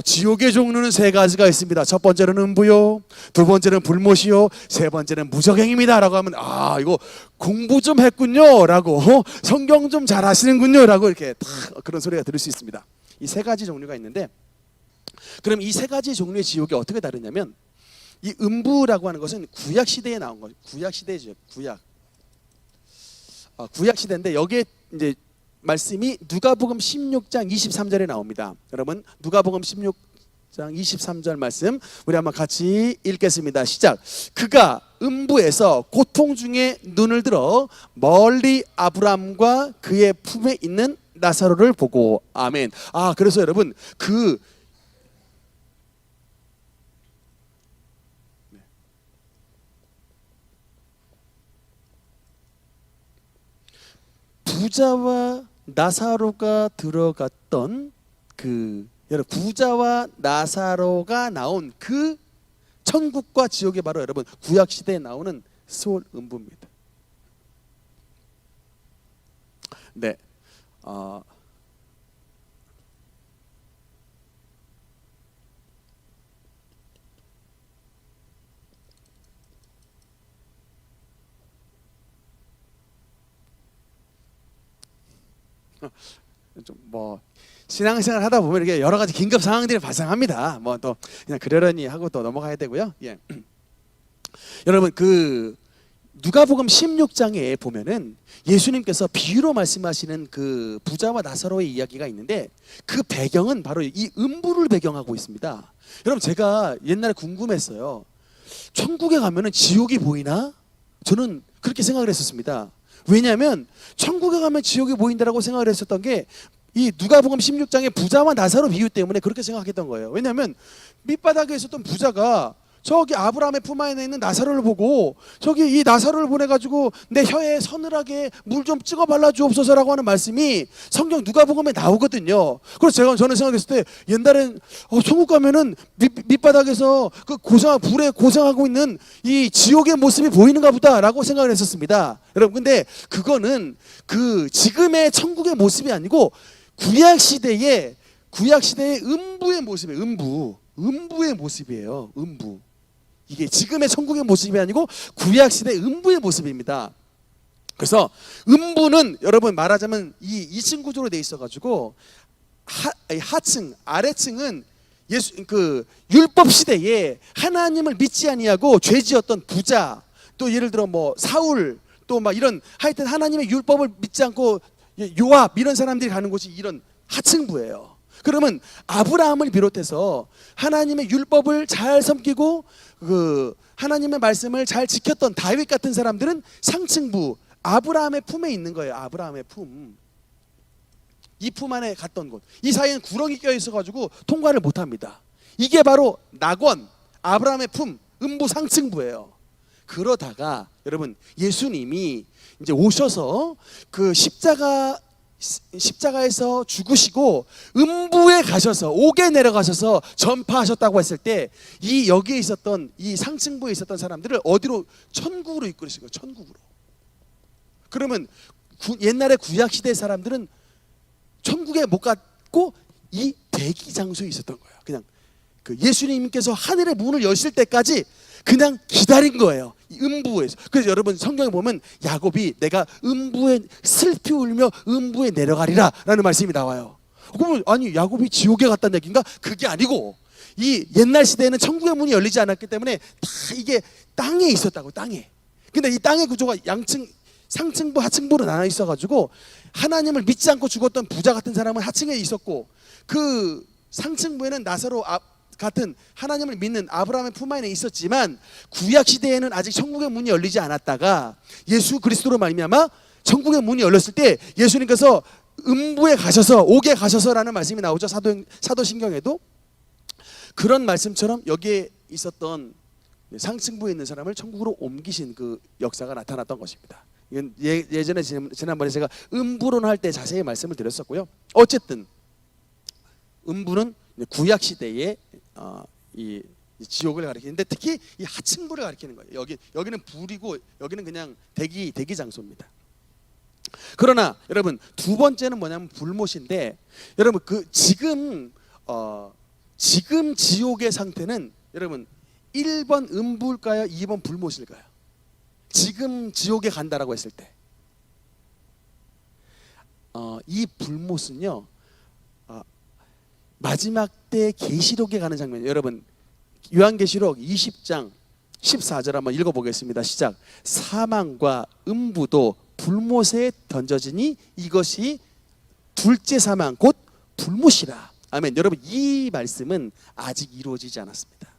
지옥의 종류는 세 가지가 있습니다. 첫 번째는 음부요, 두 번째는 불못이요, 세 번째는 무저갱입니다라고 하면 이거 공부 좀 했군요라고 성경 좀 잘 아시는군요라고 이렇게 딱 그런 소리가 들을 수 있습니다. 이 세 가지 종류가 있는데 그럼 이 세 가지 종류의 지옥이 어떻게 다르냐면 이 음부라고 하는 것은 구약 시대에 나온 거죠. 구약 시대죠. 구약 시대인데 여기에 이제 말씀이 누가복음 16장 23절에 나옵니다. 여러분 누가복음 16장 23절 말씀 우리 한번 같이 읽겠습니다. 시작. 그가 음부에서 고통 중에 눈을 들어 멀리 아브람과 그의 품에 있는 나사로를 보고 아멘. 그래서 여러분 부자와 나사로가 들어갔던 여러분 부자와 나사로가 나온 그 천국과 지옥이 바로 여러분 구약 시대에 나오는 스올 음부입니다. 네. 좀 신앙생활 하다 보면 이렇게 여러 가지 긴급 상황들이 발생합니다. 또 그냥 그러려니 하고 또 넘어가야 되고요. 여러분 누가복음 16장에 보면은 예수님께서 비유로 말씀하시는 그 부자와 나사로의 이야기가 있는데 그 배경은 바로 이 음부를 배경하고 있습니다. 여러분 제가 옛날에 궁금했어요. 천국에 가면은 지옥이 보이나? 저는 그렇게 생각을 했었습니다. 왜냐하면 천국에 가면 지옥이 보인다라고 생각을 했었던 게 이 누가복음 16장의 부자와 나사로 비유 때문에 그렇게 생각했던 거예요. 왜냐하면 밑바닥에 있었던 부자가 저기 아브라함의 품 안에 있는 나사로를 보고 저기 이 나사로를 보내가지고 내 혀에 서늘하게 물 좀 찍어 발라주옵소서라고 하는 말씀이 성경 누가복음에 나오거든요. 그래서 저는 생각했을 때 옛날엔 천국 가면은 밑바닥에서 그 불에 고생하고 있는 이 지옥의 모습이 보이는가 보다라고 생각을 했었습니다. 여러분 근데 그거는 지금의 천국의 모습이 아니고 구약 시대의 음부의 모습이에요. 음부의 모습이에요. 음부. 이게 지금의 천국의 모습이 아니고 구약 시대 음부의 모습입니다. 그래서 음부는 여러분 말하자면 이 2층 구조로 돼 있어가지고 하층 아래층은 율법 시대에 하나님을 믿지 아니하고 죄지었던 부자 또 예를 들어 사울 또 이런 하여튼 하나님의 율법을 믿지 않고 요압 이런 사람들이 가는 곳이 이런 하층부예요. 그러면 아브라함을 비롯해서 하나님의 율법을 잘 섬기고 하나님의 말씀을 잘 지켰던 다윗 같은 사람들은 상층부 아브라함의 품에 있는 거예요. 아브라함의 품. 이 품 안에 갔던 곳. 이 사이에는 구렁이 껴 있어가지고 통과를 못합니다. 이게 바로 낙원 아브라함의 품 음부 상층부예요. 그러다가 여러분 예수님이 이제 오셔서 십자가에서 죽으시고 음부에 가셔서 옥에 내려가셔서 전파하셨다고 했을 때 여기에 있었던 이 상층부에 있었던 사람들을 어디로 천국으로 이끌으신 거예요. 천국으로. 그러면 옛날에 구약 시대 사람들은 천국에 못 갔고 이 대기 장소에 있었던 거예요. 그냥 예수님께서 하늘의 문을 여실 때까지 그냥 기다린 거예요. 음부에서. 그래서 여러분 성경에 보면 야곱이 내가 음부에 슬피 울며 음부에 내려가리라 라는 말씀이 나와요. 그러면 아니 야곱이 지옥에 갔다는 얘기인가? 그게 아니고 이 옛날 시대에는 천국의 문이 열리지 않았기 때문에 다 이게 땅에 있었다고, 땅에. 근데 이 땅의 구조가 양층, 상층부 하층부로 나눠 있어가지고 하나님을 믿지 않고 죽었던 부자 같은 사람은 하층에 있었고, 그 상층부에는 나사로 같은 하나님을 믿는 아브라함의 품 안에 있었지만, 구약 시대에는 아직 천국의 문이 열리지 않았다가 예수 그리스도로 말미암아 천국의 문이 열렸을 때 예수님께서 음부에 가셔서, 옥에 가셔서라는 말씀이 나오죠. 사도신경에도. 그런 말씀처럼 여기에 있었던 상층부에 있는 사람을 천국으로 옮기신 그 역사가 나타났던 것입니다. 이건 예전에 지난번에 제가 음부론 할 때 자세히 말씀을 드렸었고요. 어쨌든 음부는 구약 시대의 이 지옥을 가리키는데, 특히 이 하층부를 가리키는 거예요. 여기는 불이고 여기는 그냥 대기 장소입니다. 그러나 여러분, 두 번째는 뭐냐면 불못인데, 여러분 그 지금 지옥의 상태는 여러분 1번 음부일까요? 2번 불못일까요? 지금 지옥에 간다라고 했을 때 이 불못은요, 마지막 때 계시록에 가는 장면이에요. 여러분 요한계시록 20장 14절 한번 읽어보겠습니다. 시작. 사망과 음부도 불못에 던져지니 이것이 둘째 사망 곧 불못이라. 아멘. 여러분 이 말씀은 아직 이루어지지 않았습니다.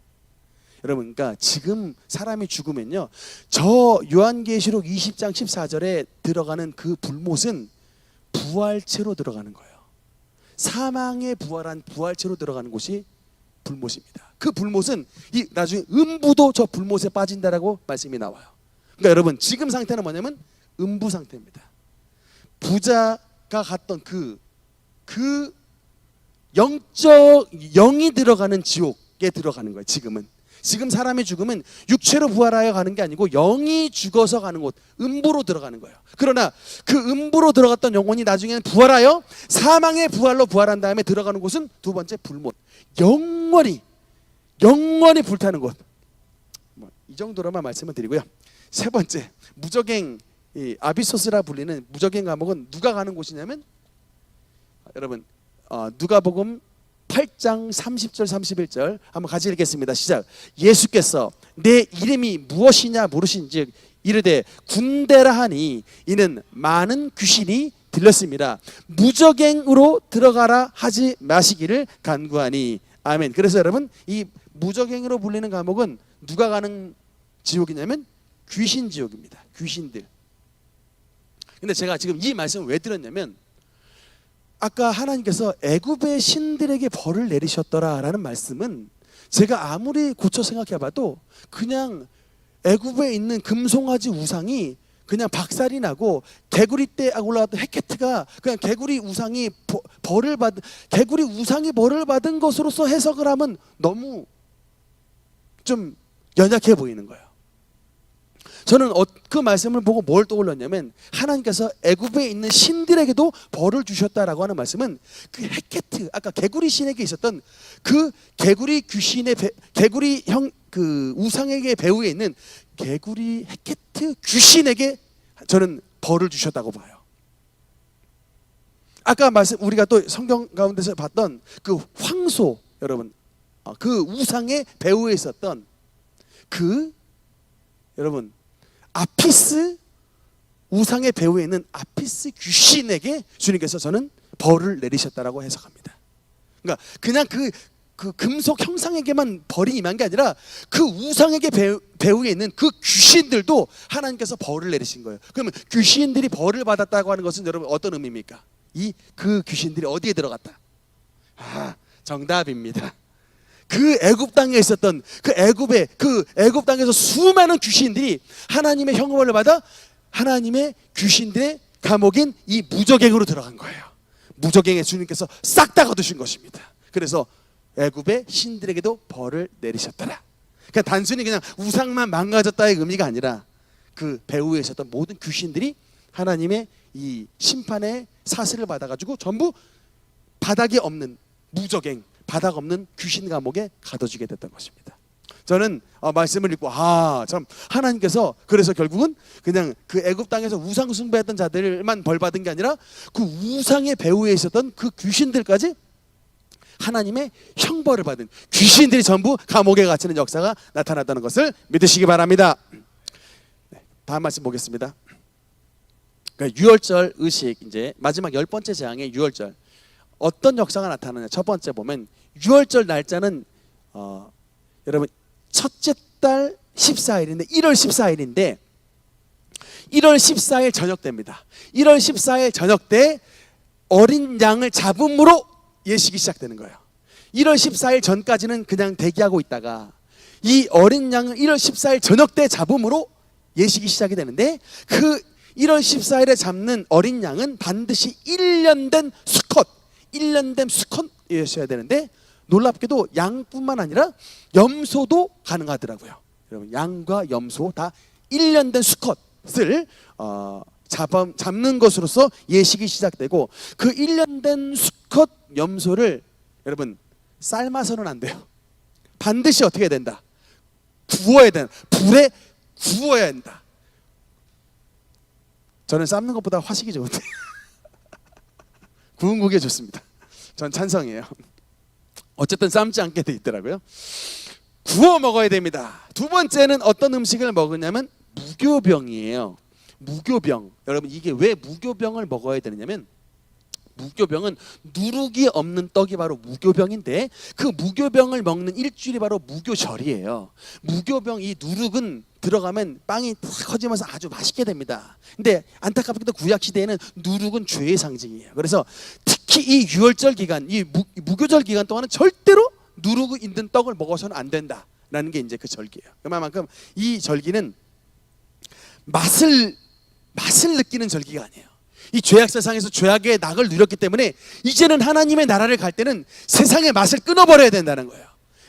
여러분, 그러니까 지금 사람이 죽으면요, 저 요한계시록 20장 14절에 들어가는 그 불못은 부활체로 들어가는 거예요. 사망에 부활한 부활체로 들어가는 곳이 불못입니다. 그 불못은 이 나중에 음부도 저 불못에 빠진다라고 말씀이 나와요. 그러니까 여러분 지금 상태는 뭐냐면 음부 상태입니다. 부자가 갔던 그 영이 들어가는 지옥에 들어가는 거예요. 지금 사람이 죽으면 육체로 부활하여 가는 게 아니고 영이 죽어서 가는 곳, 음부로 들어가는 거예요. 그러나 그 음부로 들어갔던 영혼이 나중에는 부활하여 사망의 부활로 부활한 다음에 들어가는 곳은 두 번째 불못, 영원히 불타는 곳. 이 정도로만 말씀을 드리고요. 세 번째, 무적행, 아비소스라 불리는 무적행 감옥은 누가 가는 곳이냐면, 여러분 누가복음 8장 30절 31절 한번 같이 읽겠습니다. 시작. 예수께서 내 이름이 무엇이냐 물으신즉 이르되 군대라 하니 이는 많은 귀신이 들렸습니다. 무적행으로 들어가라 하지 마시기를 간구하니. 아멘. 그래서 여러분 이 무적행으로 불리는 감옥은 누가 가는 지옥이냐면 귀신 지옥입니다. 귀신들. 근데 제가 지금 이 말씀을 왜 드렸냐면, 아까 하나님께서 애굽의 신들에게 벌을 내리셨더라라는 말씀은 제가 아무리 고쳐 생각해봐도 그냥 애굽에 있는 금송아지 우상이 그냥 박살이 나고 개구리 때 올라왔던 헤케트가 그냥 개구리 우상이 벌을 받은 것으로서 해석을 하면 너무 좀 연약해 보이는 거예요. 저는 그 말씀을 보고 뭘 떠올렸냐면, 하나님께서 애굽에 있는 신들에게도 벌을 주셨다라고 하는 말씀은 그 헤케트, 아까 개구리 신에게 있었던 그 개구리 귀신의 개구리 그 우상에게 배후에 있는 개구리 헤케트 귀신에게 저는 벌을 주셨다고 봐요. 아까 우리가 또 성경 가운데서 봤던 그 황소, 여러분 그 우상의 배후에 있었던 그 여러분 아피스, 우상의 배후에 있는 아피스 귀신에게 주님께서 저는 벌을 내리셨다라고 해석합니다. 그러니까 그냥 그 금속 형상에게만 벌이 임한 게 아니라 그 우상에게 배후에 있는 그 귀신들도 하나님께서 벌을 내리신 거예요. 그러면 귀신들이 벌을 받았다고 하는 것은 여러분 어떤 의미입니까? 그 귀신들이 어디에 들어갔다? 정답입니다. 그 애굽 땅에 있었던 그 애굽 땅에서 수많은 귀신들이 하나님의 형벌을 받아 하나님의 귀신들의 감옥인 이 무적행으로 들어간 거예요. 무적행에 주님께서 싹 다 거두신 것입니다. 그래서 애굽의 신들에게도 벌을 내리셨더라. 그러니까 단순히 그냥 우상만 망가졌다의 의미가 아니라 그 배후에 있었던 모든 귀신들이 하나님의 이 심판의 사슬을 받아가지고 전부 바닥이 없는 무적행, 바닥 없는 귀신 감옥에 가둬지게 됐던 것입니다. 저는 말씀을 읽고 참 하나님께서 그래서 결국은 그냥 그 애굽 땅에서 우상 숭배했던 자들만 벌 받은 게 아니라 그 우상의 배후에 있었던 그 귀신들까지 하나님의 형벌을 받은, 귀신들이 전부 감옥에 갇히는 역사가 나타났다는 것을 믿으시기 바랍니다. 다음 말씀 보겠습니다. 그러니까 유월절 의식, 이제 마지막 10번째 재앙의 유월절, 어떤 역사가 나타나냐. 첫 번째 보면 유월절 날짜는 여러분 첫째 달 14일인데 1월 14일인데 1월 14일 저녁 때입니다. 1월 14일 저녁 때 어린 양을 잡음으로 예식이 시작되는 거예요. 1월 14일 전까지는 그냥 대기하고 있다가 이 어린 양을 1월 14일 저녁 때 잡음으로 예식이 시작이 되는데, 그 1월 14일에 잡는 어린 양은 반드시 1년 된 수컷, 1년 된 수컷이어야 되는데, 놀랍게도 양뿐만 아니라 염소도 가능하더라고요. 여러분, 양과 염소 다 1년 된 수컷을 잡는 것으로서 예식이 시작되고, 그 1년 된 수컷 염소를 여러분 삶아서는 안 돼요. 반드시 어떻게 해야 된다? 구워야 된다. 불에 구워야 된다. 저는 삶는 것보다 화식이 좋은데 구운 고기 좋습니다. 전 찬성이에요. 어쨌든 삶지 않게 돼 있더라고요. 구워 먹어야 됩니다. 두 번째는 어떤 음식을 먹으냐면 무교병이에요. 무교병. 여러분, 이게 왜 무교병을 먹어야 되느냐면, 무교병은 누룩이 없는 떡이 바로 무교병인데, 그 무교병을 먹는 일주일이 바로 무교절이에요. 무교병, 이 누룩은 들어가면 빵이 탁 커지면서 아주 맛있게 됩니다. 근데 안타깝게도 구약시대에는 누룩은 죄의 상징이에요. 그래서 특히 이 유월절 기간, 이 무교절 기간 동안은 절대로 누룩이 있는 떡을 먹어서는 안 된다라는 게 이제 그 절기예요. 그만큼 이 절기는 맛을 느끼는 절기가 아니에요. 이 죄악 세상에서 죄악의 낙을 누렸기 때문에 이제는 하나님의 나라를 갈 때는 세상의 맛을 끊어버려야 된다는 거예요.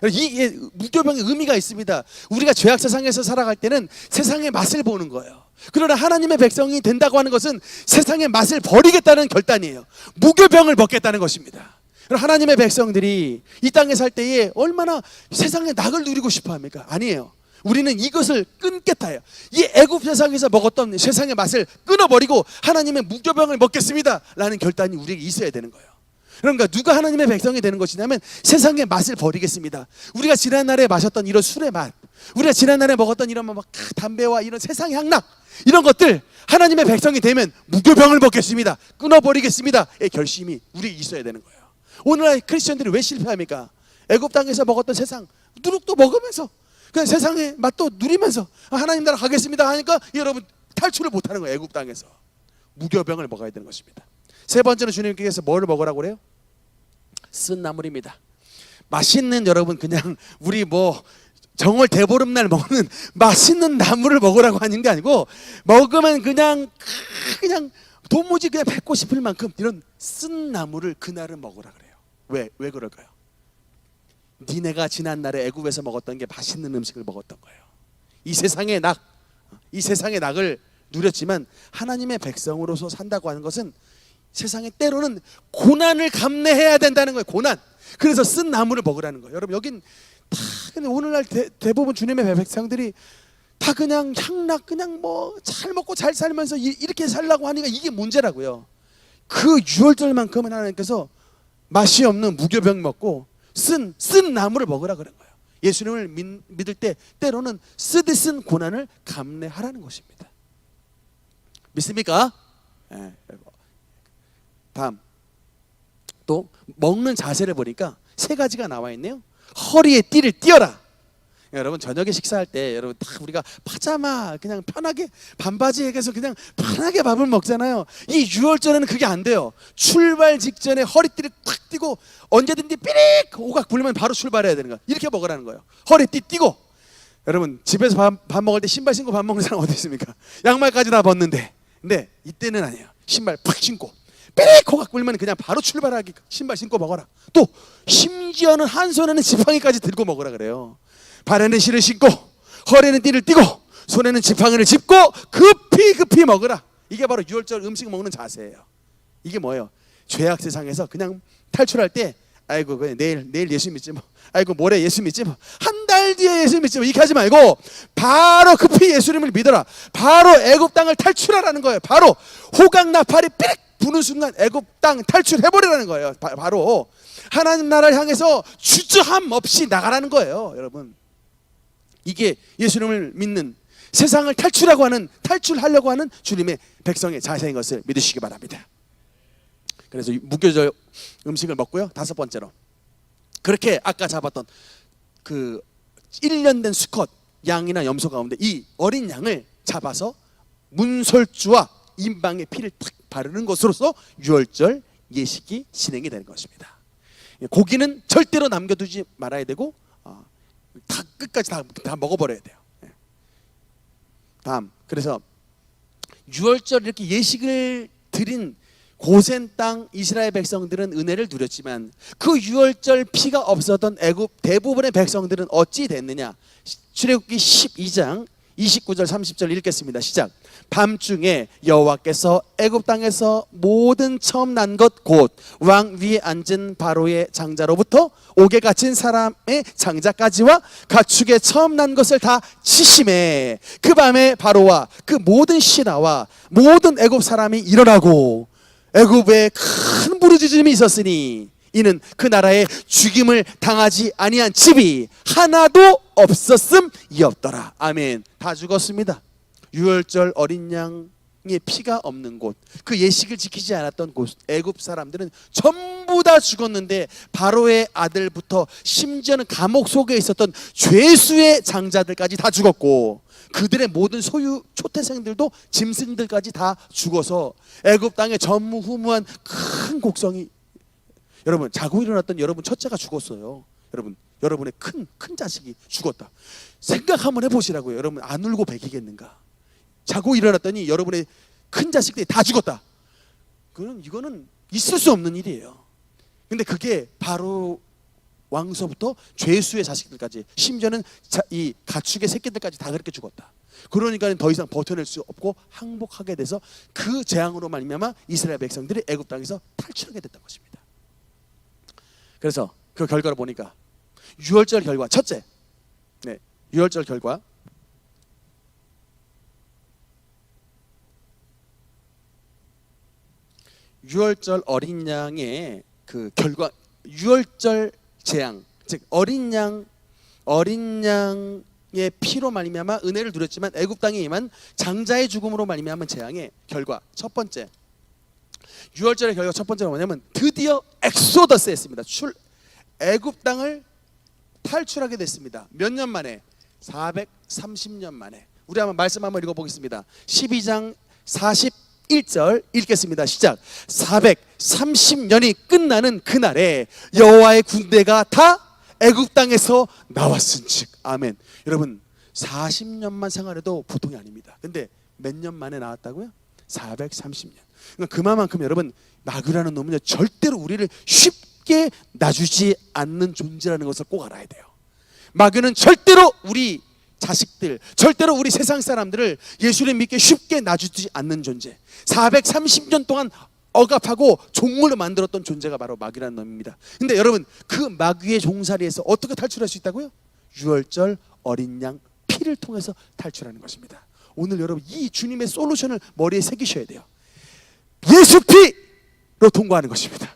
이 무교병의 의미가 있습니다. 우리가 죄악 세상에서 살아갈 때는 세상의 맛을 보는 거예요. 그러나 하나님의 백성이 된다고 하는 것은 세상의 맛을 버리겠다는 결단이에요. 무교병을 먹겠다는 것입니다. 하나님의 백성들이 이 땅에 살 때에 얼마나 세상의 낙을 누리고 싶어 합니까? 아니에요. 우리는 이것을 끊겠다 해요. 이 애굽 세상에서 먹었던 세상의 맛을 끊어버리고 하나님의 무교병을 먹겠습니다 라는 결단이 우리에게 있어야 되는 거예요. 그러니까 누가 하나님의 백성이 되는 것이냐면 세상의 맛을 버리겠습니다. 우리가 지난날에 마셨던 이런 술의 맛, 우리가 지난날에 먹었던 이런 막 담배와 이런 세상의 향락, 이런 것들, 하나님의 백성이 되면 무교병을 먹겠습니다, 끊어버리겠습니다의 결심이 우리에게 있어야 되는 거예요. 오늘날 크리스천들이 왜 실패합니까? 애굽 땅에서 먹었던 세상 누룩도 먹으면서 그냥 세상의 맛도 누리면서 하나님 나라 가겠습니다 하니까 여러분 탈출을 못하는 거예요. 애굽 땅에서 무교병을 먹어야 되는 것입니다. 세 번째는 주님께서 뭘 먹으라고 그래요? 쓴 나물입니다. 맛있는, 여러분 그냥 우리 정월 대보름날 먹는 맛있는 나물을 먹으라고 하는 게 아니고, 먹으면 그냥 도무지 그냥 뱉고 싶을 만큼 이런 쓴 나물을 그날은 먹으라 그래요. 왜 그럴까요? 니네가 지난날에 애굽에서 먹었던 게 맛있는 음식을 먹었던 거예요. 이 세상의 낙을 누렸지만 하나님의 백성으로서 산다고 하는 것은 세상에 때로는 고난을 감내해야 된다는 거예요. 고난. 그래서 쓴 나물을 먹으라는 거예요. 여러분, 여긴 다 근데 오늘날 대부분 주님의 백성들이 다 그냥 향락, 그냥 잘 먹고 잘 살면서 이렇게 살라고 하니까 이게 문제라고요. 그 유월절만큼은 하나님께서 맛이 없는 무교병 먹고 쓴 나물을 먹으라 그런 거예요. 예수님을 믿을 때 때로는 쓰디쓴 고난을 감내하라는 것입니다. 믿습니까? 네. 다음, 또 먹는 자세를 보니까 세 가지가 나와 있네요. 허리에 띠를 띄어라. 여러분, 저녁에 식사할 때 여러분 다 우리가 파자마 그냥 편하게 반바지에서 그냥 편하게 밥을 먹잖아요. 이 유월절에는 그게 안 돼요. 출발 직전에 허리띠를 탁 띄고 언제든지 삐릭 오각 불면 바로 출발해야 되는 거야. 이렇게 먹으라는 거예요. 허리띠 띄고. 여러분, 집에서 밥 먹을 때 신발 신고 밥 먹는 사람 어디 있습니까? 양말까지 다 벗는데. 근데 이때는 아니에요. 신발 팍 신고 삐릭 호각 불면 그냥 바로 출발하기 신발 신고 먹어라. 또 심지어는 한 손에는 지팡이까지 들고 먹으라 그래요. 발에는 실을 신고 허리에는 띠를 띠고 손에는 지팡이를 짚고 급히 먹으라. 이게 바로 유월절 음식 먹는 자세예요. 이게 뭐예요? 죄악 세상에서 그냥 탈출할 때 아이고 내일 예수 믿지 뭐, 아이고 모레 예수 믿지 뭐, 한 달 날 뒤에 예수 믿지 이렇게 하지 말고 바로 급히 예수님을 믿어라. 바로 애굽 땅을 탈출하라는 거예요. 바로 호각 나팔이 삐릭 부는 순간 애굽 땅 탈출해버리라는 거예요. 바로 하나님 나라를 향해서 주저함 없이 나가라는 거예요. 여러분, 이게 예수님을 믿는, 세상을 탈출하려고 하는 주님의 백성의 자세인 것을 믿으시기 바랍니다. 그래서 무교절 음식을 먹고요. 5번째로, 그렇게 아까 잡았던 그 1년 된 수컷 양이나 염소 가운데 이 어린 양을 잡아서 문설주와 임방의 피를 탁 바르는 것으로서 유월절 예식이 진행이 되는 것입니다. 고기는 절대로 남겨두지 말아야 되고 다 끝까지 다 먹어버려야 돼요. 다음, 그래서 유월절 이렇게 예식을 드린 고센 땅 이스라엘 백성들은 은혜를 누렸지만 그 유월절 피가 없었던 애굽 대부분의 백성들은 어찌 됐느냐. 출애굽기 12장 29절 30절 읽겠습니다. 시작. 밤중에 여호와께서 애굽 땅에서 모든 처음 난 것 곧 왕 위에 앉은 바로의 장자로부터 옥에 갇힌 사람의 장자까지와 가축의 처음 난 것을 다 치심해. 그 밤에 바로와 그 모든 신하와 모든 애굽 사람이 일어나고 애굽에 큰 부르짖음이 있었으니 이는 그 나라에 죽임을 당하지 아니한 집이 하나도 없었음이었더라. 아멘. 다 죽었습니다. 유월절 어린 양의 피가 없는 곳, 그 예식을 지키지 않았던 곳, 애굽 사람들은 전부 다 죽었는데 바로의 아들부터 심지어는 감옥 속에 있었던 죄수의 장자들까지 다 죽었고 그들의 모든 소유 초태생들도 짐승들까지 다 죽어서 애굽 땅에 전무후무한 큰 곡성이, 여러분 자고 일어났던 여러분 첫째가 죽었어요. 여러분의 큰 자식이 죽었다. 생각 한번 해보시라고요. 여러분 안 울고 배기겠는가? 자고 일어났더니 여러분의 큰 자식들이 다 죽었다. 이거는 있을 수 없는 일이에요. 근데 그게 바로 왕서부터 죄수의 자식들까지, 심지어는 이 가축의 새끼들까지 다 그렇게 죽었다. 그러니까 더 이상 버텨낼 수 없고 항복하게 돼서 그 재앙으로 말미암아 이스라엘 백성들이 애굽 땅에서 탈출하게 됐던 것입니다. 그래서 그 결과를 보니까 유월절 결과, 첫째, 유월절 결과, 유월절 어린 양의 그 결과, 유월절 재앙, 즉 어린 양의 피로 말미암아 은혜를 누렸지만 애굽 땅에 임한 장자의 죽음으로 말미암은 재앙의 결과, 첫 번째, 유월절의 결과 첫 번째가 뭐냐면 드디어 엑소더스 했습니다. 애굽 땅을 탈출하게 됐습니다. 몇 년 만에? 430년 만에. 우리 한번 말씀 한번 읽어보겠습니다. 12장 41절 읽겠습니다. 시작. 430년이 끝나는 그날에 여호와의 군대가 다 애굽 땅에서 나왔은즉. 아멘. 여러분 40년만 생활해도 보통이 아닙니다. 근데 몇 년 만에 나왔다고요? 430년. 그러니까 그만큼 여러분 마귀라는 놈은 절대로 우리를 쉽게 놔주지 않는 존재라는 것을 꼭 알아야 돼요. 마귀는 절대로 우리 자식들, 절대로 우리 세상 사람들을 예수를 믿게 쉽게 놔주지 않는 존재, 430년 동안 억압하고 종물로 만들었던 존재가 바로 마귀라는 놈입니다. 근데 여러분 그 마귀의 종살이에서 어떻게 탈출할 수 있다고요? 유월절 어린 양 피를 통해서 탈출하는 것입니다. 오늘 여러분 이 주님의 솔루션을 머리에 새기셔야 돼요. 예수 피로 통과하는 것입니다.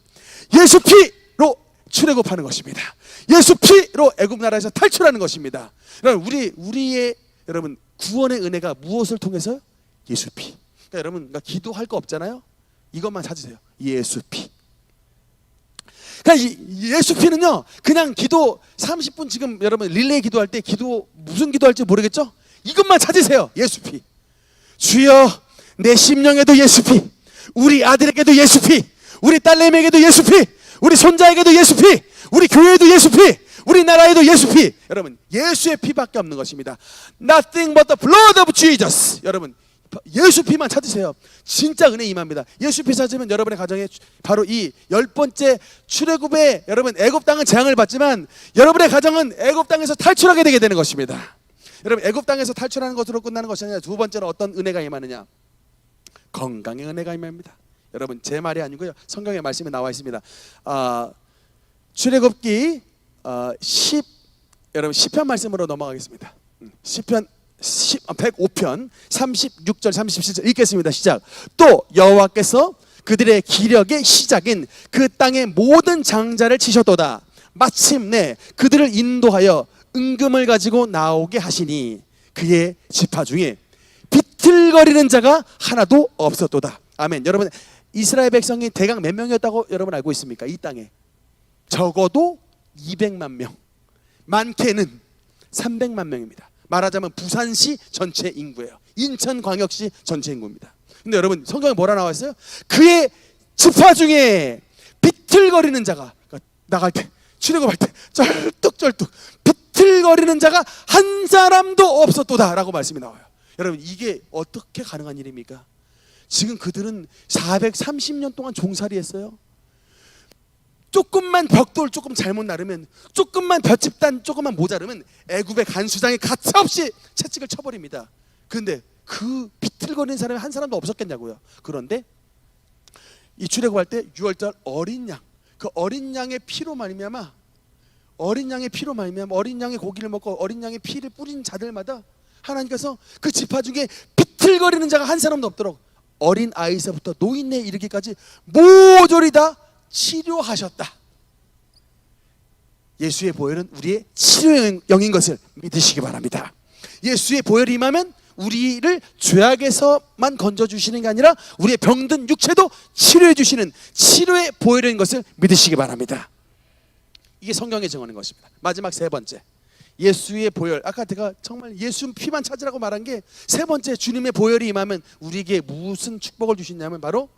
예수 피로 출애굽하는 것입니다. 예수 피로 애굽 나라에서 탈출하는 것입니다. 우리의 여러분 구원의 은혜가 무엇을 통해서요? 예수 피. 그러니까 여러분 기도할 거 없잖아요. 이것만 찾으세요. 예수 피. 그러니까 예수 피는요, 그냥 기도 30분 지금 여러분 릴레이 기도할 때 무슨 기도할지 모르겠죠? 이것만 찾으세요. 예수 피. 주여 내 심령에도 예수 피, 우리 아들에게도 예수 피, 우리 딸내미에게도 예수 피, 우리 손자에게도 예수 피, 우리 교회에도 예수 피, 우리 나라에도 예수 피. 여러분 예수의 피밖에 없는 것입니다. Nothing but the blood of Jesus. 여러분 예수 피만 찾으세요. 진짜 은혜 임합니다. 예수 피 찾으면 여러분의 가정에 바로 이 10번째 출애굽에 여러분 애굽 땅은 재앙을 받지만 여러분의 가정은 애굽 땅에서 탈출하게 되게 되는 것입니다. 여러분 애굽 땅에서 탈출하는 것으로 끝나는 것이 아니라 두 번째로 어떤 은혜가 임하느냐? 건강의 은혜가 임합니다. 여러분 제 말이 아니고요. 성경의 말씀에 나와 있습니다. 출애굽기 여러분 시편 말씀으로 넘어가겠습니다. 시편 105편 36절 37절 읽겠습니다. 시작. 또 여호와께서 그들의 기력의 시작인 그 땅의 모든 장자를 치셨도다. 마침내 그들을 인도하여 은금을 가지고 나오게 하시니 그의 지파 중에 비틀거리는 자가 하나도 없었도다. 아멘. 여러분 이스라엘 백성이 대강 몇 명이었다고 여러분 알고 있습니까? 이 땅에 적어도 200만 명, 많게는 300만 명입니다. 말하자면 부산시 전체 인구예요. 인천광역시 전체 인구입니다. 근데 여러분 성경에 뭐라 나와 있어요? 그의 지파 중에 비틀거리는 자가, 그러니까 나갈 때 출애굽할 때 쩔뚝쩔뚝 비틀거리는 자가 한 사람도 없었도다 라고 말씀이 나와요. 여러분 이게 어떻게 가능한 일입니까? 지금 그들은 430년 동안 종살이 했어요. 조금만 벽돌 조금 잘못 나르면, 조금만 볏짚단 조금만 모자르면 애굽의 간수장이 가차없이 채찍을 쳐버립니다. 그런데 그 비틀거리는 사람이 한 사람도 없었겠냐고요. 그런데 이 출애굽할 때 6월절 어린 양, 그 어린 양의 피로 말미암아, 어린 양의 고기를 먹고 어린 양의 피를 뿌린 자들마다 하나님께서 그 지파 중에 비틀거리는 자가 한 사람도 없도록 어린 아이서부터 노인에 이르기까지 모조리 다 치료하셨다. 예수의 보혈은 우리의 치료영인 것을 믿으시기 바랍니다. 예수의 보혈이 임하면 우리를 죄악에서만 건져주시는 게 아니라 우리의 병든 육체도 치료해 주시는 치료의 보혈인 것을 믿으시기 바랍니다. 이게 성경에 정하는 것입니다. 마지막 세 번째, 예수의 보혈. 아까 제가 정말 예수 피만 찾으라고 말한 게 세 번째, 주님의 보혈이 임하면 우리에게 무슨 축복을 주시냐면 바로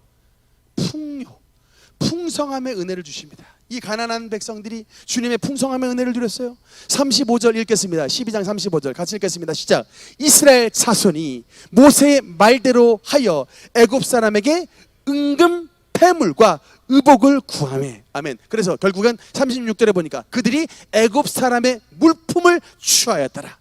풍성함의 은혜를 주십니다. 이 가난한 백성들이 주님의 풍성함의 은혜를 누렸어요. 35절 읽겠습니다. 12장 35절 같이 읽겠습니다. 시작. 이스라엘 자손이 모세의 말대로 하여 애굽 사람에게 은금 폐물과 의복을 구하매. 아멘. 그래서 결국은 36절에 보니까 그들이 애굽 사람의 물품을 취하였더라.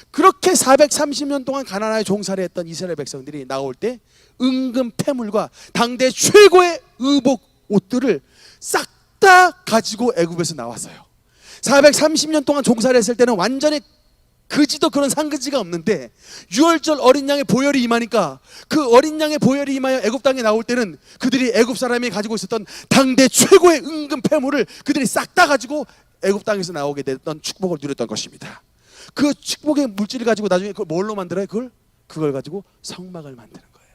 그렇게 430년 동안 가나안에 종살이 했던 이스라엘 백성들이 나올 때 은금 폐물과 당대 최고의 의복 옷들을 싹 다 가지고 애굽에서 나왔어요. 430년 동안 종살이 했을 때는 완전히 그지도 그런 상그지가 없는데 6월절 어린 양의 보혈이 임하니까 그 어린 양의 보혈이 임하여 애굽 땅에 나올 때는 그들이 애굽 사람이 가지고 있었던 당대 최고의 은금 폐물을 그들이 싹 다 가지고 애굽 땅에서 나오게 됐던 축복을 누렸던 것입니다. 그 축복의 물질을 가지고 나중에 그걸 뭘로 만들어요? 그걸 가지고 성막을 만드는 거예요.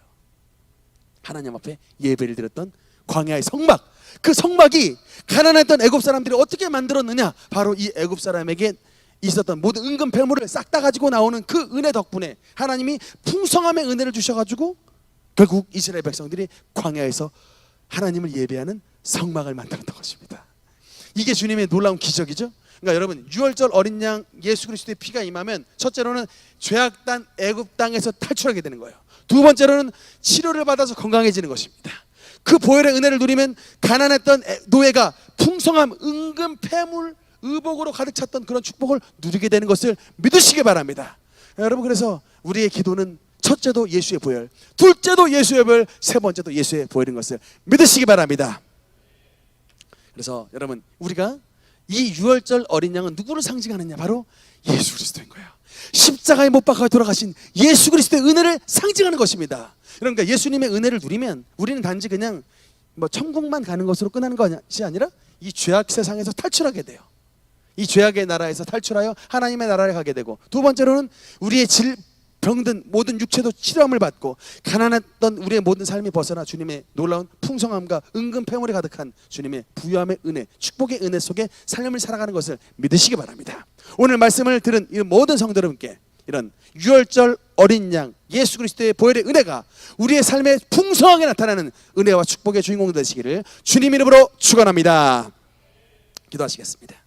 하나님 앞에 예배를 드렸던 광야의 성막. 그 성막이 가난했던 애굽 사람들이 어떻게 만들었느냐? 바로 이 애굽 사람에게 있었던 모든 은금 폐물을 싹 다 가지고 나오는 그 은혜 덕분에 하나님이 풍성함의 은혜를 주셔가지고 결국 이스라엘 백성들이 광야에서 하나님을 예배하는 성막을 만들었던 것입니다. 이게 주님의 놀라운 기적이죠. 그러니까 여러분 6월절 어린 양 예수 그리스도의 피가 임하면 첫째로는 죄악단 애굽 땅에서 탈출하게 되는 거예요. 두 번째로는 치료를 받아서 건강해지는 것입니다. 그 보혈의 은혜를 누리면 가난했던 노예가 풍성함, 은금, 폐물, 의복으로 가득 찼던 그런 축복을 누리게 되는 것을 믿으시기 바랍니다. 여러분 그래서 우리의 기도는 첫째도 예수의 보혈, 둘째도 예수의 보혈, 세 번째도 예수의 보혈인 것을 믿으시기 바랍니다. 그래서 여러분 우리가 이 6월절 어린 양은 누구를 상징하느냐? 바로 예수 그리스도인 거예요. 십자가에 못 박아 돌아가신 예수 그리스도의 은혜를 상징하는 것입니다. 그러니까 예수님의 은혜를 누리면 우리는 단지 그냥 천국만 가는 것으로 끝나는 것이 아니라 이 죄악 세상에서 탈출하게 돼요. 이 죄악의 나라에서 탈출하여 하나님의 나라에 가게 되고, 두 번째로는 우리의 병든 모든 육체도 치료함을 받고 가난했던 우리의 모든 삶이 벗어나 주님의 놀라운 풍성함과 은금 폐물이 가득한 주님의 부유함의 은혜, 축복의 은혜 속에 삶을 살아가는 것을 믿으시기 바랍니다. 오늘 말씀을 들은 이 모든 성도 여러분께 이런 6월절 어린 양 예수 그리스도의 보혈의 은혜가 우리의 삶에 풍성하게 나타나는 은혜와 축복의 주인공 되시기를 주님 이름으로 축원합니다. 기도하시겠습니다.